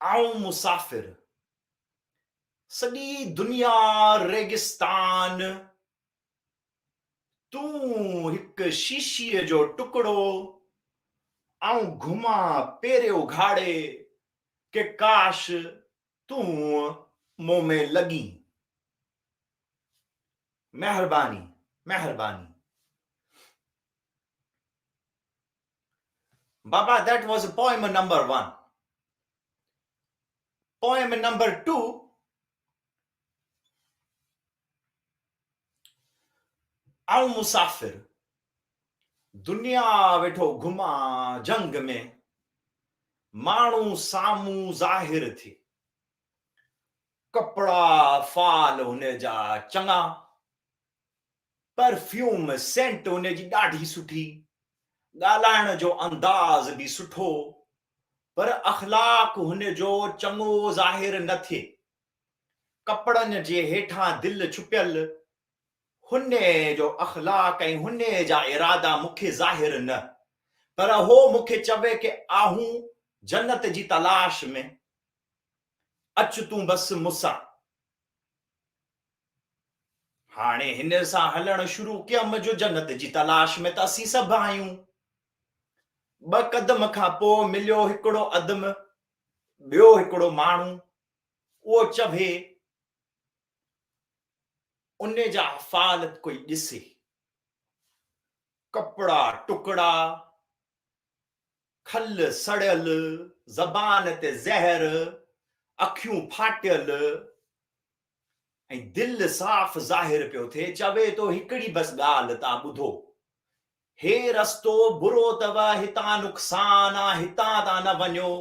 Aun Musafir. Sadi dunya registan. तू हिक शीशीअ जो टुकड़ो आऊं घुमा पेरे उघाड़े के काश तू मुंह में लगी. Meherbani. Baba, that was poem number 1. Poem number 2. आऊं मुसाफिर दुनिया वेठो घुमा जंग में माण्हू साम्हूं ज़ाहिर थी कपड़ा फाल हुन जा चङा परफ्यूम सेंट हुन जी ॾाढी सुठी ॻाल्हाइण जो अंदाज़ बि सुठो पर अख़लाक हुन जो चङो ज़ाहिर न थिए कपड़नि जे हेठां दिलि छुपियल हुने जो अख़लाक ऐं हुने जा इरादा मूंखे ज़ाहिर न पर हो मूंखे चवे के आहूं जन्नत जी तलाश में अच तूं बस मूंसां हाणे हिन सां हलण शुरू कयमि जो जन्नत जी तलाश में त असीं सभु आहियूं 2 क़दम खां पोइ मिलियो हिकिड़ो अदम ॿियो हिकिड़ो माण्हू उहो चवे उन जा फाल कोई ॾिसे कपड़ा टुकड़ा खल सड़ियल ज़बान ते ज़हर अखियूं फाटियल ऐं दिल साफ़ ज़ाहिर पियो थिए चवे तो हिकिड़ी बस ॻाल्हि तव्हां ॿुधो हे रस्तो बुरो अथव हितां नुक़सान आहे हितां तव्हां न वञो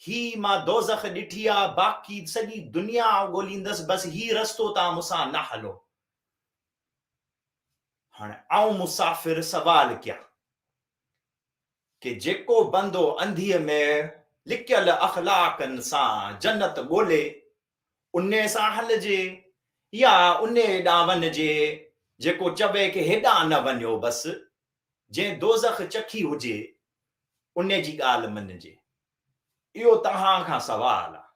ही मां दोज़ख ॾिठी आहे बाक़ी सॼी दुनिया ॻोल्हींदसि बसि ही रस्तो तव्हां मूंसां न हलो हाणे आऊं मुसाफ़िर सवाल कयां कि जेको बंदो अंधीअ में लिकियल अख़लाकनि सां जन्नत ॻोल्हे उन सां हलजे या उन ॾांहुं वञिजे जेको चवे कि हेॾां न वञो बसि जंहिं दोज़ख चखी हुजे उन जी ॻाल्हि मञिजे इहो तव्हां खां सवाल आहे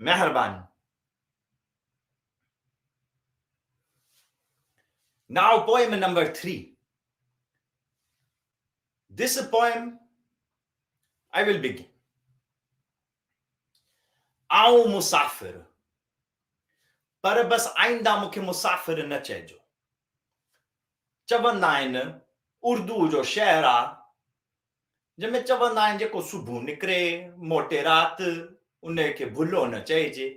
महिरबानी Now poem number 3. This poem I will begin. आऊं मुसाफ़िर पर बस आइंदा मूंखे मुसाफ़िर न चइजो चवंदा आहिनि उर्दू जो शेर आहे जंहिंमें चवंदा आहिनि जेको सुबुह निकिरे मोटे राति उन खे भुलो न चइजे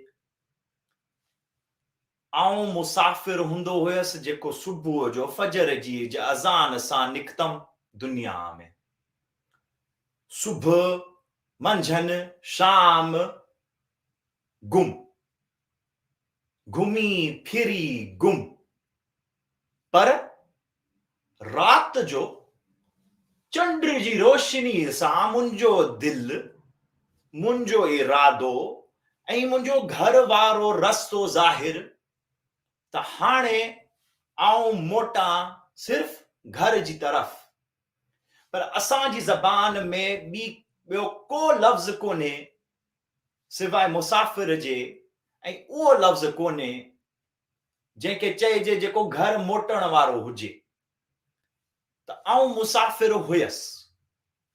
आऊं मुसाफ़िर हूंदो हुयसि जेको सुबुह जो फजर जी अज़ान सां निकतम दुनिया में सुबुह मंझंदि शाम गुम घुमी फिरी गुम पर रात जो चंड जी रोशनी सां मुंहिंजो दिल मुंहिंजो इरादो ऐं मुंहिंजो घर वारो रस्तो ज़ाहिर त हाणे आऊं मोटा सिर्फ़ घर जी तरफ़ पर असांजी ज़बान में ॿियो को लफ़्ज़ कोन्हे सिवाय मुसाफ़िर जे ऐं उहो लफ़्ज़ कोन्हे जंहिंखे चइजे जेको घर मोटण वारो हुजे। त आउं मुसाफ़िर हुयसि,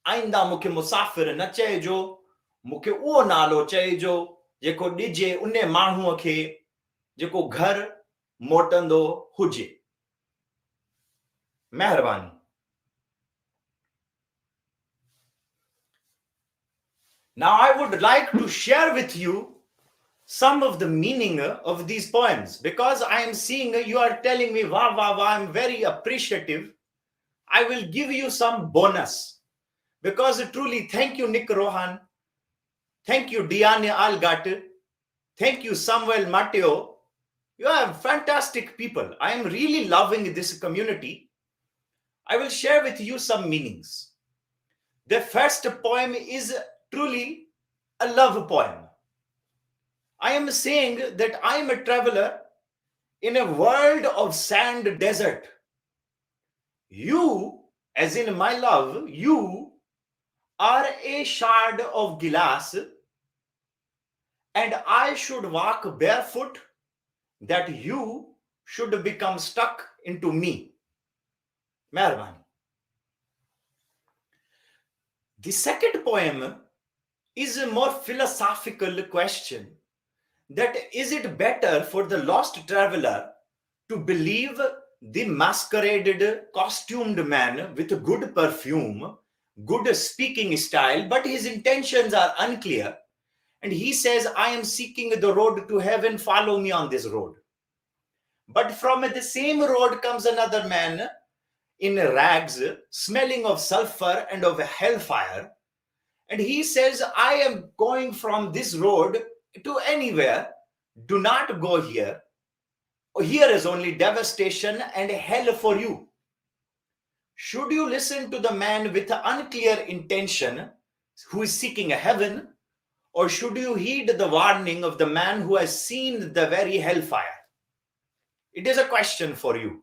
आईंदा मूंखे मुसाफ़िर न चइजो, मूंखे उहो नालो चइजो जेको ॾिजे उन माण्हूअ खे जेको घर मोटंदो हुजे। महिरबानी। Now I would like to share with you some of the meaning of these poems, because I am seeing you are telling me, wow, wow, wow, I'm very appreciative. I will give you some bonus, because truly, thank you, Nick Rohan. Thank you, Diane Algat. Thank you, Samuel Mateo. You are fantastic people. I am really loving this community. I will share with you some meanings. The first poem is truly a love poem. I am saying that I am a traveler in a world of sand desert. You, as in my love, you are a shard of glass, and I should walk barefoot that you should become stuck into me. Mehrabani. The second poem is a more philosophical question, that is it better for the lost traveler to believe the masqueraded, costumed man with good perfume, good speaking style, but his intentions are unclear, and he says, I am seeking the road to heaven, follow me on this road. But from the same road comes another man in rags, smelling of sulfur and of hellfire, and he says, I am going from this road to anywhere, do not go here. Here is only devastation and hell for you. Should you listen to the man with unclear intention who is seeking a heaven, or should you heed the warning of the man who has seen the very hellfire? It is a question for you.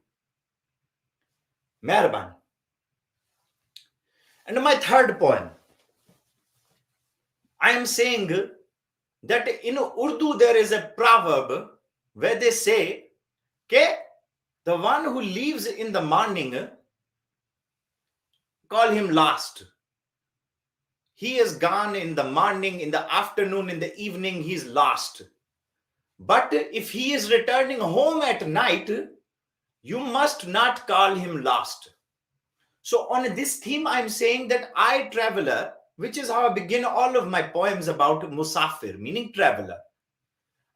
Mehrban. And my third poem, I am saying that in Urdu there is a proverb where they say, okay, the one who leaves in the morning, call him last. He is gone in the morning, in the afternoon, in the evening, he's lost. But if he is returning home at night, you must not call him lost. So on this theme, I'm saying that I, traveler, which is how I begin all of my poems about musafir, meaning traveler.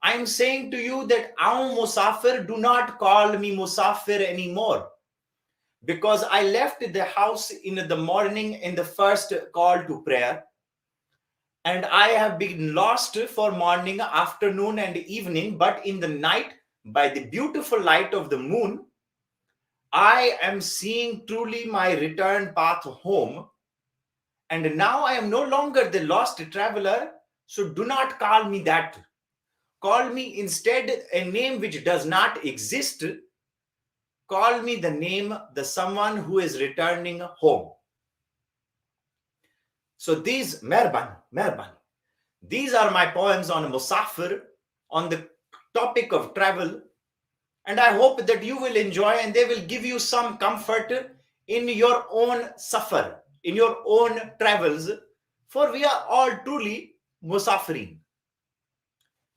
I'm saying to you that Aum Musafir, do not call me Musafir anymore, because I left the house in the morning in the first call to prayer, and I have been lost for morning, afternoon, and evening, but in the night, by the beautiful light of the moon, I am seeing truly my return path home, and now I am no longer the lost traveler, so do not call me that. Call me instead a name which does not exist. Call me the name, the someone who is returning home. So these, Mehrban, these are my poems on Musafir, on the topic of travel. And I hope that you will enjoy, and they will give you some comfort in your own safar, in your own travels, for we are all truly Musafirin.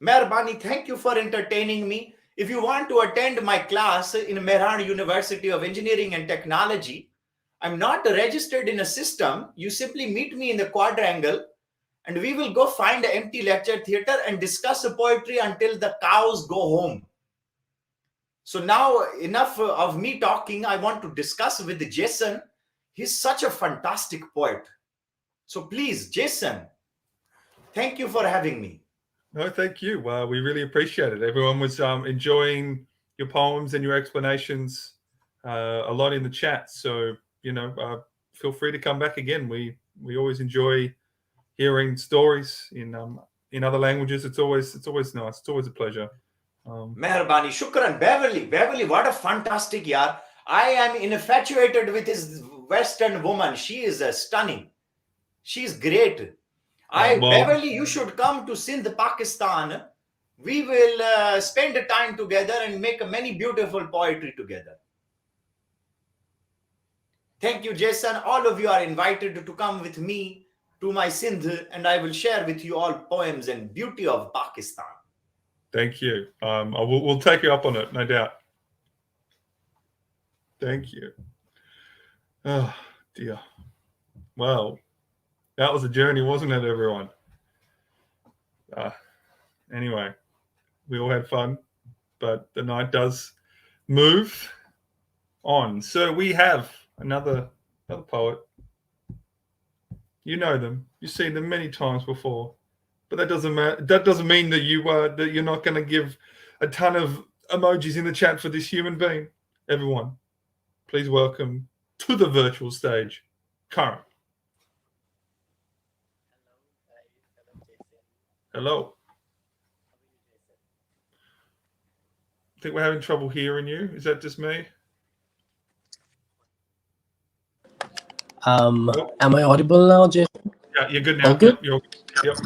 Mehrabani, thank you for entertaining me. If you want to attend my class in Mehran University of Engineering and Technology, I'm not registered in a system. You simply meet me in the quadrangle, and we will go find an empty lecture theater and discuss poetry until the cows go home. So now enough of me talking. I want to discuss with Jason. He's such a fantastic poet. So please, Jason, thank you for having me. No, thank you. We really appreciate it. Everyone was enjoying your poems and your explanations a lot in the chat. So, feel free to come back again. We always enjoy hearing stories in other languages. It's always nice. It's always a pleasure. Mehrabani, shukran. Beverly, what a fantastic yaar. I am infatuated with this Western woman. She is stunning. She's great. Beverly, you should come to Sindh, Pakistan. We will spend the time together and make many beautiful poetry together. Thank you, Jason. All of you are invited to come with me to my Sindh, and I will share with you all poems and beauty of Pakistan. Thank you. We'll take you up on it, no doubt. Thank you. Oh, dear. Well, that was a journey, wasn't it, everyone? Anyway, we all had fun, but the night does move on. So we have another poet. You know them. You've seen them many times before, but that doesn't matter. That doesn't mean that you're not going to give a ton of emojis in the chat for this human being. Everyone, please welcome to the virtual stage, Karan. Hello. I think we're having trouble hearing you. Is that just me? Am I audible now, Jason? Yeah, you're good now. All good? Yep.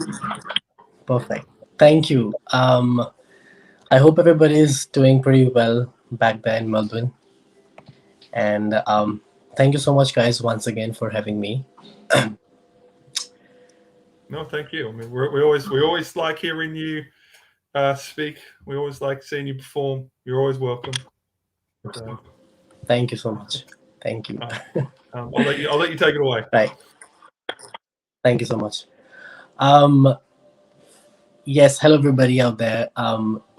Perfect. Thank you. I hope everybody's doing pretty well back there in Melbourne. And thank you so much, guys, once again for having me. No, thank you. I mean, we always like hearing you speak. We always like seeing you perform. You're always welcome. Thank you so much. Thank you. I'll let you take it away. Right. Thank you so much. Yes, hello everybody out there.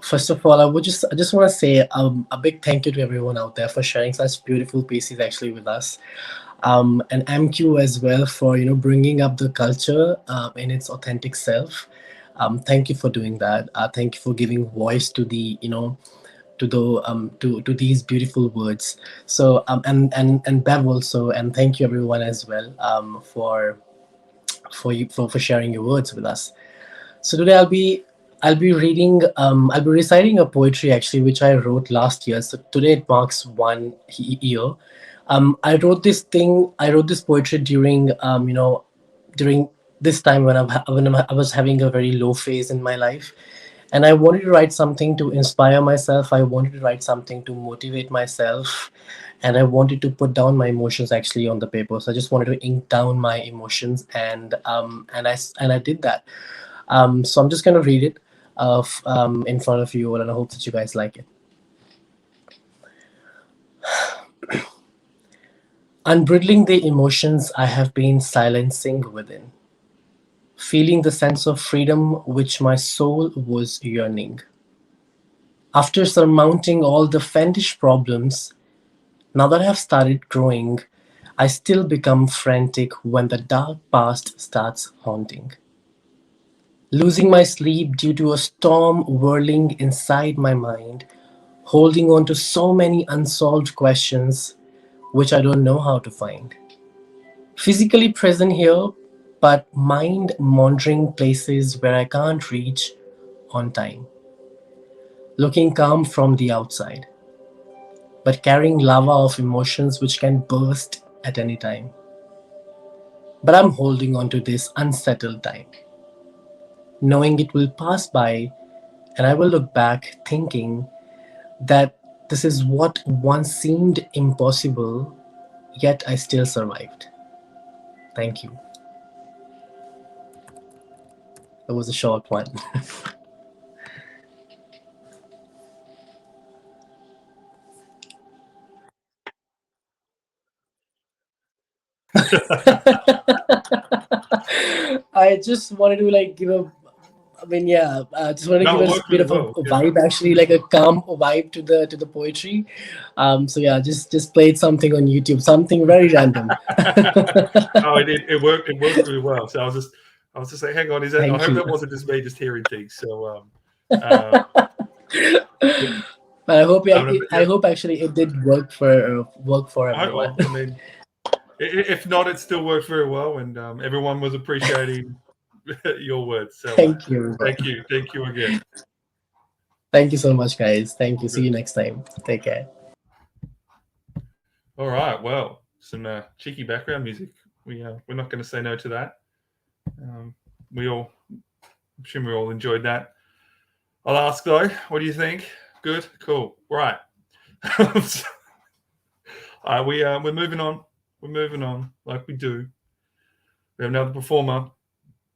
First of all, I just want to say a big thank you to everyone out there for sharing such beautiful pieces actually with us. And MQ as well for bringing up the culture in its authentic self. Thank you for doing that. Thank you for giving voice to the to these beautiful words. So and Bev also, and thank you everyone as well for sharing your words with us. So today I'll be reading I'll be reciting a poetry actually which I wrote last year. So today it marks 1 year. I wrote this poetry during during this time when I was having a very low phase in my life, and I wanted to write something to inspire myself. I wanted to write something to motivate myself, and I wanted to put down my emotions actually on the paper. So I just wanted to ink down my emotions, and I did that. So I'm just gonna read it in front of you, and I hope that you guys like it. Unbridling the emotions I have been silencing within, feeling the sense of freedom which my soul was yearning. After surmounting all the fiendish problems, now that I have started growing, I still become frantic when the dark past starts haunting. Losing my sleep due to a storm whirling inside my mind, holding on to so many unsolved questions which I don't know how to find. Physically present here, but mind wandering places where I can't reach on time. Looking calm from the outside, but carrying lava of emotions which can burst at any time. But I'm holding on to this unsettled time, knowing it will pass by, and I will look back thinking that this is what once seemed impossible, yet I still survived. Thank you. That was a short one. I just wanted to give a, just wanted to give a bit of a vibe, actually, like a calm vibe to the poetry. So yeah, just played something on YouTube, something very random. Oh, it worked really well. So I was just like, hang on, I hope that wasn't just me just hearing things. So but I hope actually it did work for everyone. I mean, if not, it still worked very well, and everyone was appreciating your words. So thank you again. Thank you so much, guys. Thank you. See you next time. Take care. All right. Well, some cheeky background music. We're not going to say no to that. I'm assuming we all enjoyed that. I'll ask though, what do you think? Good, cool, right. We're moving on. We're moving on like we do. We have another performer,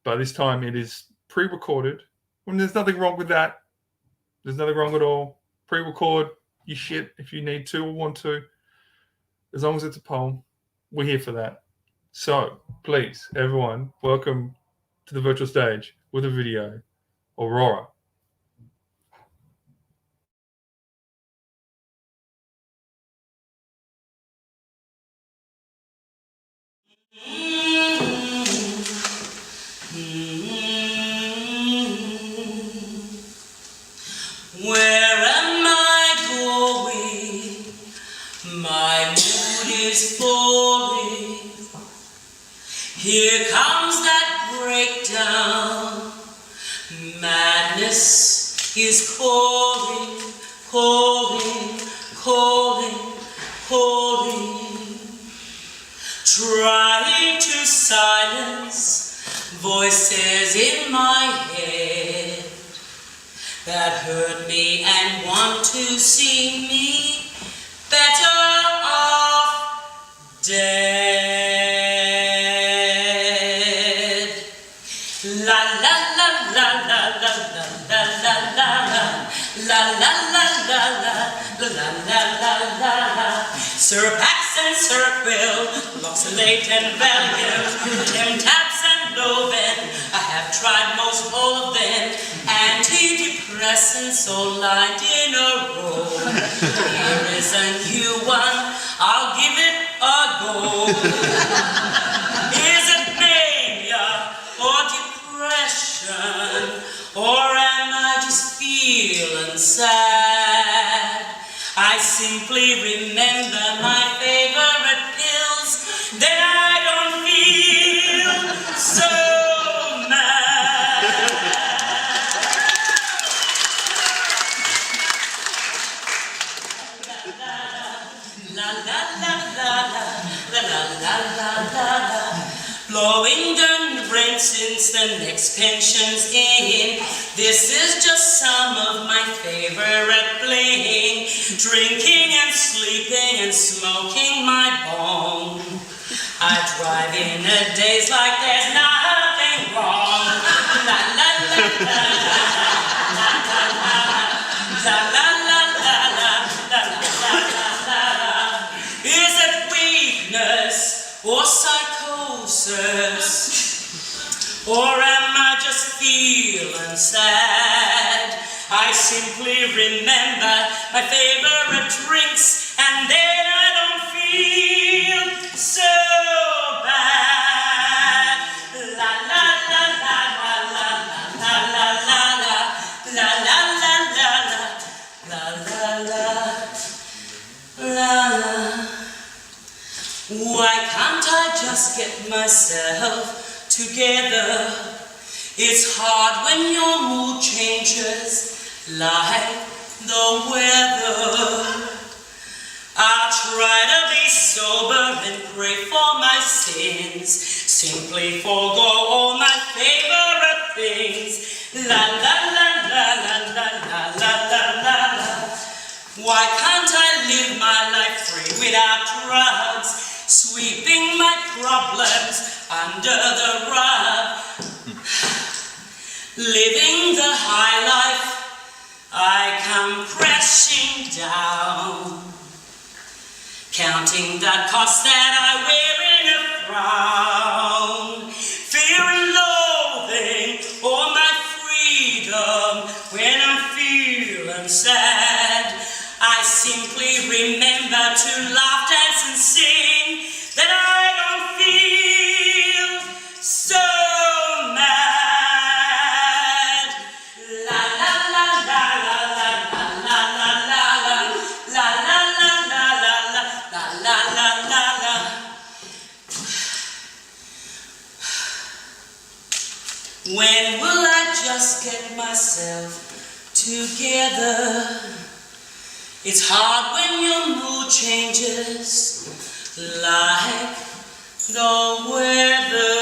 but this time it is pre-recorded. And there's nothing wrong with that. There's nothing wrong at all. Pre-record your shit if you need to or want to. As long as it's a poem, we're here for that. So please, everyone, welcome to the virtual stage with a video, Aurora. Where am I going? My mood is falling. Here comes that breakdown. Madness is calling, calling, calling, calling. Trying to silence voices in my head that hurt me and want to see me better off dead. La la la la la la la la la la la la la la la la la la la. Sir Pax and Sir Quill, Loxalate and Valium, them Taps and Loven, I have tried most all of them. Antidepressants all lined in a row. Here is a new one, I'll give it a go. Is it mania or depression, or am I just feeling sad? I simply remember my favorite pills, then I don't feel so mad. La la la la la la la la la la. Blowing the rent since the next pension's in. This is just some of my favorite bling. Drinking and sleeping and smoking my bong. I drive in a daze like there's nothing wrong. La la la la la la la la la la la la. Is it weakness or psychosis? Or am I just feeling sad? I simply remember my favorite drinks, and then I don't feel so bad. La la la la la la la la la la la la la la la la. Why can't I just get myself together? It's hard when your mood changes like the weather. I try to be sober and pray for my sins, simply forgo all my favorite things. La la la la la la la la la la. Why can't I live my life free without drugs, sweeping my problems under the rug? Living the high life, I come crashing down, counting the cost that I wear in a frown, fear and loathing all my freedom when I'm feeling sad. I simply remember to laugh, dance and sing, that I don't feel so mad. La la la la la la la la la la la la la la la la la la la. When will I just get myself together? It's hard when your mood changes like the weather.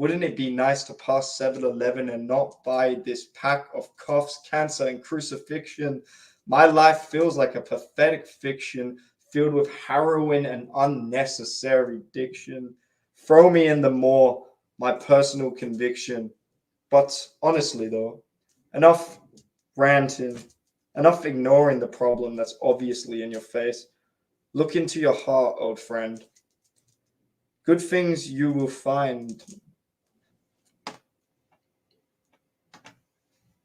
Wouldn't it be nice to pass 7-Eleven and not buy this pack of coughs, cancer, and crucifixion? My life feels like a pathetic fiction filled with heroin and unnecessary diction. Throw me in the more, my personal conviction. But honestly, though, enough ranting, enough ignoring the problem that's obviously in your face. Look into your heart, old friend. Good things you will find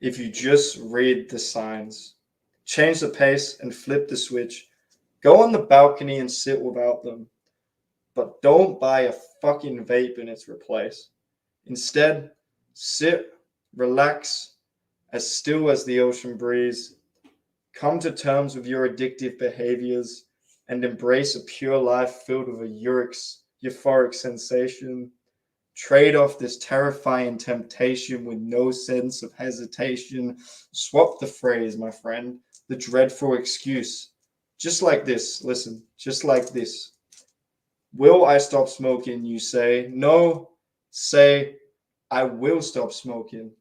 if you just read the signs. Change the pace and flip the switch. Go on the balcony and sit without them. But don't buy a fucking vape in its replace. Instead, sit, relax, as still as the ocean breeze. Come to terms with your addictive behaviors and embrace a pure life filled with a euphoric sensation. Trade off this terrifying temptation with no sense of hesitation. Swap the phrase, my friend, the dreadful excuse. Just like this, listen, just like this. Will I stop smoking, you say? No, say, I will stop smoking.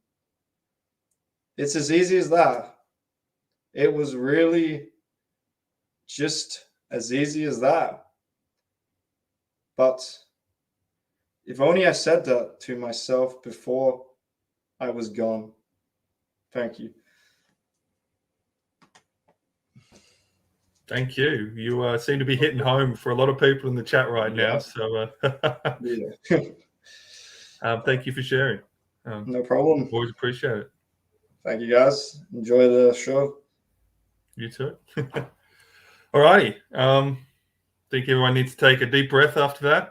It's as easy as that. It was really just as easy as that. But if only I said that to myself before I was gone. Thank you. Thank you. You seem to be hitting home for a lot of people in the chat right now. So Yeah. Thank you for sharing. No problem. Always appreciate it. Thank you, guys. Enjoy the show. You too. All righty. Think everyone needs to take a deep breath after that.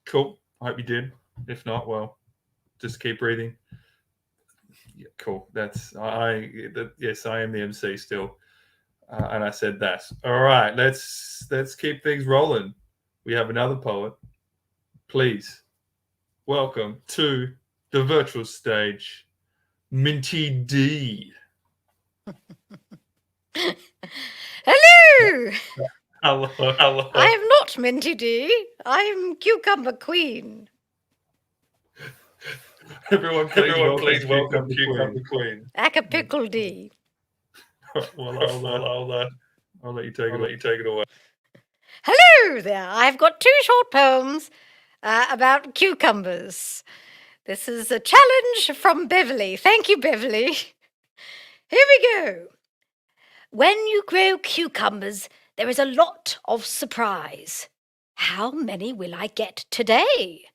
Cool. I hope you did. If not, well, just keep breathing. Yeah, cool. Yes, I am the MC still. And I said that. All right, let's keep things rolling. We have another poet. Please welcome to the virtual stage, Minty D. Hello! Hello. I am not Minty D. I'm Cucumber Queen. Everyone, please welcome Cucumber Queen. Aka Pickle D. Well, I'll let you take it away. Hello there. I've got 2 short poems about cucumbers. This is a challenge from Beverly. Thank you, Beverly. Here we go. When you grow cucumbers, there is a lot of surprise. How many will I get today?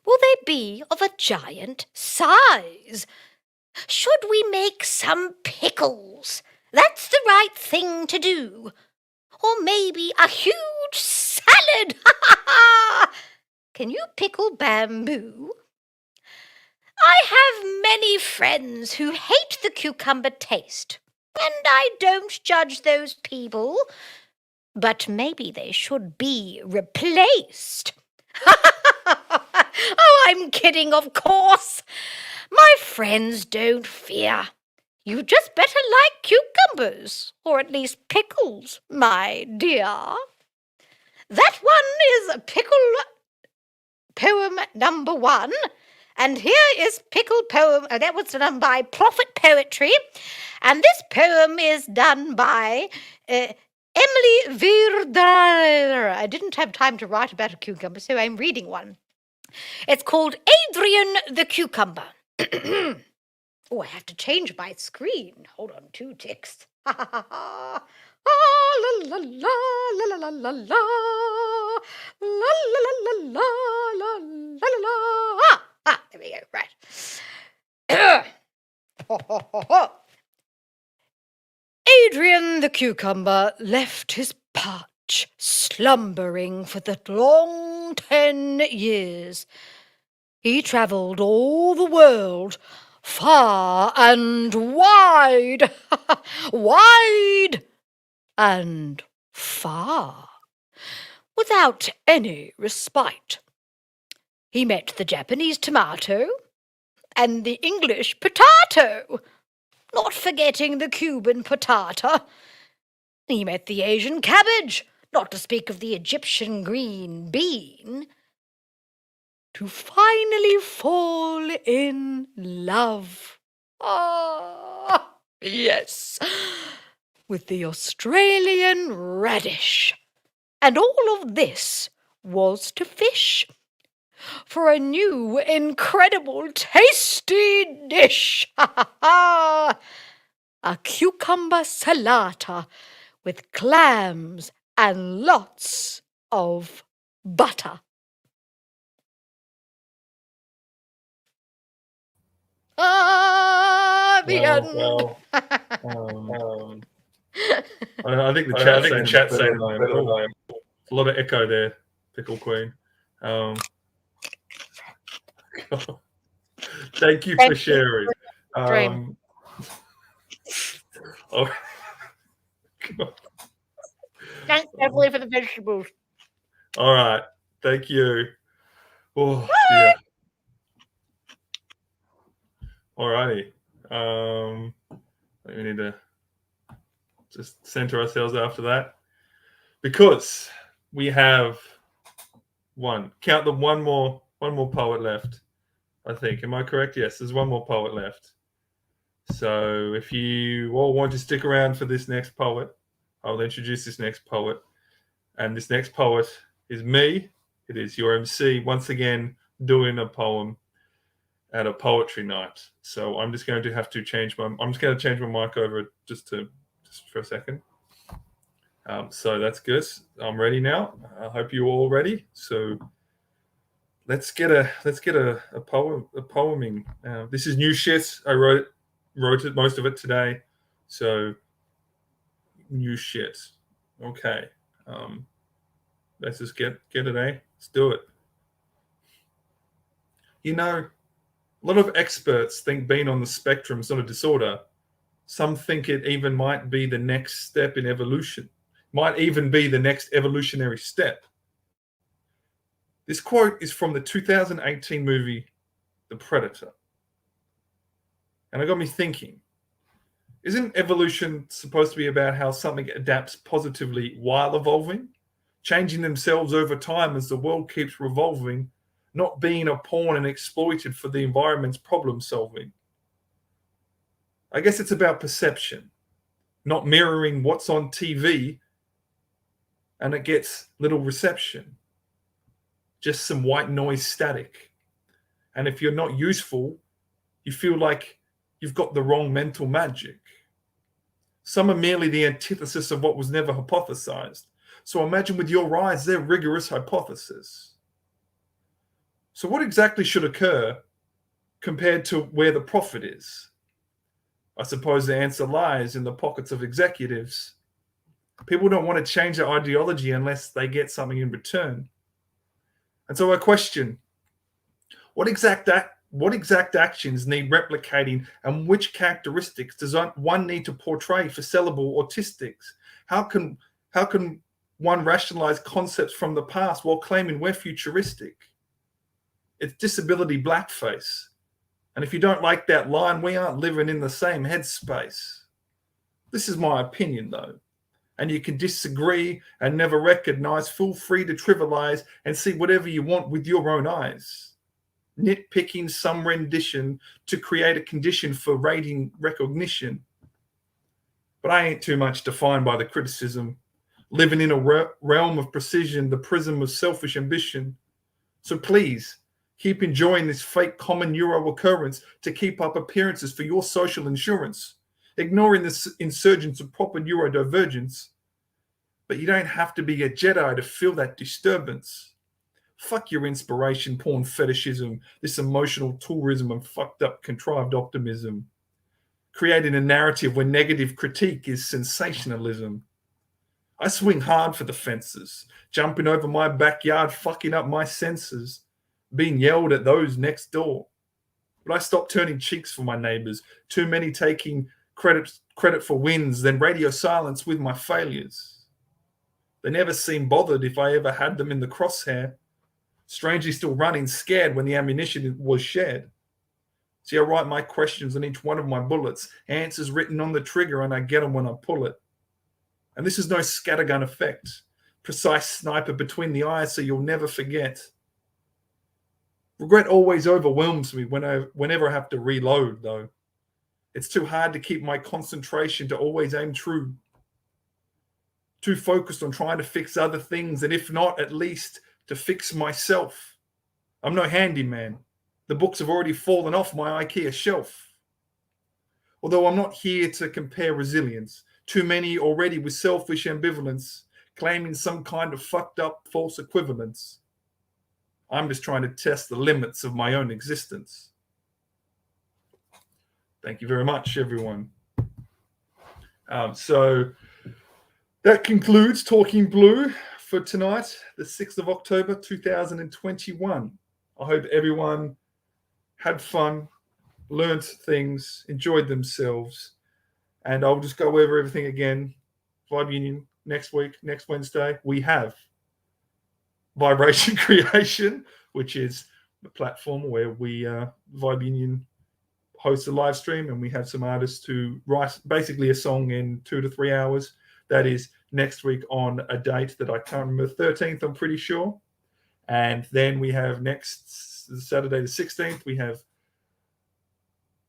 Will they be of a giant size? Should we make some pickles? That's the right thing to do. Or maybe a huge salad. Can you pickle bamboo? I have many friends who hate the cucumber taste, and I don't judge those people. But maybe they should be replaced. Oh, I'm kidding, of course. My friends, don't fear. You just better like cucumbers, or at least pickles, my dear. That one is pickle poem number 1. And here is pickle poem, that was done by Prophet Poetry. And this poem is done by Emily Virder. I didn't have time to write about a cucumber, so I'm reading one. It's called Adrian the Cucumber. Oh, I have to change my screen. Hold on, 2 ticks. La la la la la la la la la la la la la la. There we go. Right. Adrian the Cucumber left his patch slumbering for the long 10 years. He travelled all the world, far and wide, wide and far, without any respite. He met the Japanese tomato and the English potato, not forgetting the Cuban patata. He met the Asian cabbage, not to speak of the Egyptian green bean. to finally fall in love. Ah, yes, with the Australian radish. And all of this was to fish for a new, incredible, tasty dish. A cucumber salata with clams and lots of butter. The end. I think the chat saying it's better than I am. Ooh, a lot of echo there, Pickle Queen. Thank you for sharing. Dream. Oh, Thanks, Beverly, for the vegetables. all right. Thank you. Oh, dear. All righty. We need to just center ourselves after that, because we have one more poet left, I think. Am I correct? Yes, there's one more poet left. So if you all want to stick around for this next poet, I'll introduce this next poet. And this next poet is me. It is your MC, once again, doing a poem at a poetry night. So I'm just going to have to change my mic over just for a second. So that's good. I'm ready now. I hope you're all ready. So let's get a poeming. This is new shit. I wrote it most of it today. So new shit. Okay. Let's just get it, eh? Let's do it. You know, a lot of experts think being on the spectrum is not a disorder. Some think it even might be the next step in evolution, might even be the next evolutionary step. This quote is from the 2018 movie The Predator. And it got me thinking, isn't evolution supposed to be about how something adapts positively while evolving, changing themselves over time as the world keeps revolving, not being a pawn and exploited for the environment's problem solving? I guess it's about perception, not mirroring what's on TV, and it gets little reception. Just some white noise static. And if you're not useful, you feel like you've got the wrong mental magic. Some are merely the antithesis of what was never hypothesized. So imagine with your eyes their rigorous hypothesis. So what exactly should occur compared to where the profit is? I suppose the answer lies in the pockets of executives. People don't want to change their ideology unless they get something in return. And so I question, what exact actions need replicating, and which characteristics does one need to portray for sellable autistics? How can one rationalize concepts from the past while claiming we're futuristic? It's disability blackface. And if you don't like that line, we aren't living in the same headspace. This is my opinion, though. And you can disagree and never recognize. Feel free to trivialize and see whatever you want with your own eyes. Nitpicking some rendition to create a condition for rating recognition. But I ain't too much defined by the criticism. Living in a realm of precision, the prism of selfish ambition. So please, keep enjoying this fake common neuro occurrence to keep up appearances for your social insurance, ignoring the insurgence of proper neurodivergence. But you don't have to be a Jedi to feel that disturbance. Fuck your inspiration porn fetishism, this emotional tourism and fucked up contrived optimism. Creating a narrative where negative critique is sensationalism. I swing hard for the fences, jumping over my backyard, fucking up my senses, being yelled at those next door. But I stopped turning cheeks for my neighbors, too many taking credit for wins, then radio silence with my failures. They never seemed bothered if I ever had them in the crosshair, strangely still running scared when the ammunition was shared. See, I write my questions on each one of my bullets, answers written on the trigger, and I get them when I pull it. And this is no scattergun effect, precise sniper between the eyes so you'll never forget. Regret always overwhelms me whenever I have to reload, though. It's too hard to keep my concentration to always aim true. Too focused on trying to fix other things, and if not, at least to fix myself. I'm no handyman. The books have already fallen off my IKEA shelf. Although I'm not here to compare resilience. Too many already with selfish ambivalence, claiming some kind of fucked up false equivalence. I'm just trying to test the limits of my own existence. Thank you very much, everyone. So that concludes Talking Blue for tonight, the 6th of October, 2021. I hope everyone had fun, learnt things, enjoyed themselves, and I'll just go over everything again. Vibe Union next week, next Wednesday, we have Vibration Creation, which is the platform where we Vibe Union hosts a live stream, and we have some artists who write basically a song in 2 to 3 hours. That is next week on a date that I can't remember, 13th, I'm pretty sure. And then we have next Saturday, the 16th, we have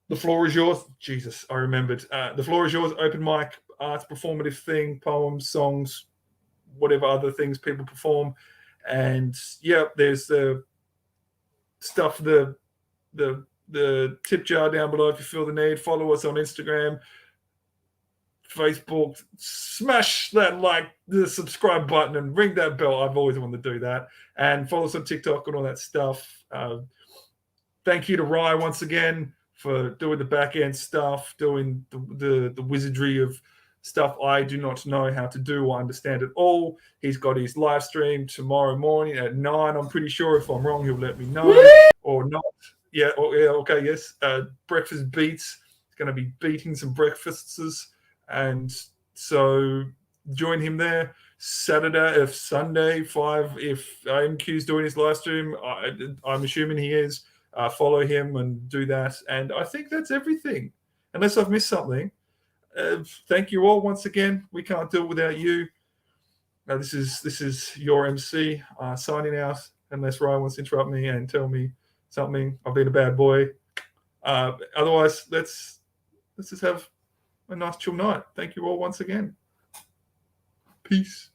The Floor Is Yours. Jesus, I remembered. The Floor Is Yours, open mic, arts, performative thing, poems, songs, whatever other things people perform. And yeah, there's the stuff, the tip jar down below if you feel the need. Follow us on Instagram, Facebook, smash that the subscribe button and ring that bell. I've always wanted to do that. And follow us on TikTok and all that stuff. Thank you to Rye once again for doing the back end stuff, doing the wizardry of stuff I do not know how to do or understand at all. He's got his live stream tomorrow morning at 9. I'm pretty sure. If I'm wrong, he'll let me know. Or not. Yeah, okay, yes. Breakfast Beats. He's going to be beating some breakfasts. And so join him there. Sunday, 5, if AMQ's doing his live stream, I'm assuming he is. Follow him and do that. And I think that's everything. Unless I've missed something. Thank you all once again. We can't do it without you. This is your MC signing out, unless Ryan wants to interrupt me and tell me something. I've been a bad boy. Otherwise, let's just have a nice chill night. Thank you all once again. Peace.